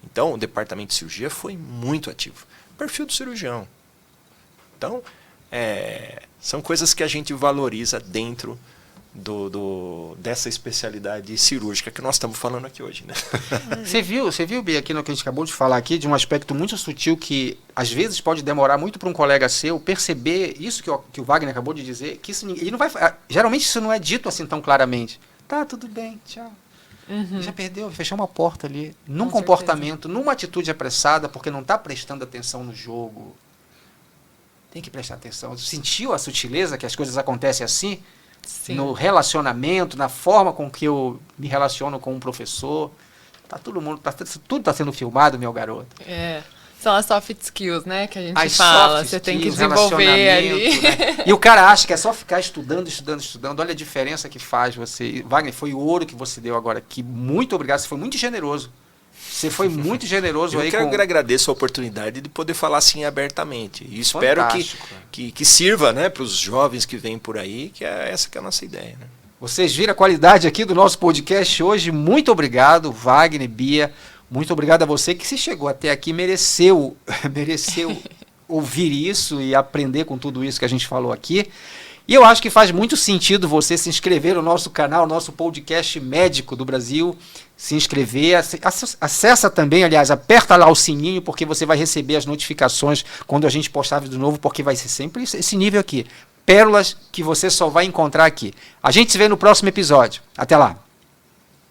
Então, o departamento de cirurgia foi muito ativo. Perfil do cirurgião. Então, são coisas que a gente valoriza dentro dessa especialidade cirúrgica que nós estamos falando aqui hoje. Né? Você viu, Bia, aqui no que a gente acabou de falar aqui, de um aspecto muito sutil que às vezes pode demorar muito para um colega seu perceber isso que o Wagner acabou de dizer, que isso, ele não vai, geralmente isso não é dito assim tão claramente. Tá, tudo bem, tchau. Já perdeu, fechou uma porta ali. Num Com comportamento, numa atitude apressada, porque não está prestando atenção no jogo. Tem que prestar atenção. Sentiu a sutileza que as coisas acontecem assim? Sim. No relacionamento, na forma com que eu me relaciono com um professor. Tudo está sendo filmado, meu garoto. São as soft skills, né, que a gente As fala. soft Você tem que skills, desenvolver ali. relacionamento, né? E o cara acha que é só ficar estudando. Olha a diferença que faz você. Wagner, foi o ouro que você deu agora aqui. Muito obrigado, você foi muito generoso. Você foi muito generoso Eu aí quero agradeço a oportunidade de poder falar assim abertamente. E espero que sirva, né, para os jovens que vêm por aí, que é essa que é a nossa ideia. Né? Vocês viram a qualidade aqui do nosso podcast hoje. Muito obrigado, Wagner, Bia. Muito obrigado a você que se chegou até aqui, mereceu ouvir isso e aprender com tudo isso que a gente falou aqui. E eu acho que faz muito sentido você se inscrever no nosso canal, nosso podcast médico do Brasil. Se inscrever, acessa também, aliás, aperta lá o sininho, porque você vai receber as notificações quando a gente postar vídeo novo, porque vai ser sempre esse nível aqui. Pérolas que você só vai encontrar aqui. A gente se vê no próximo episódio. Até lá.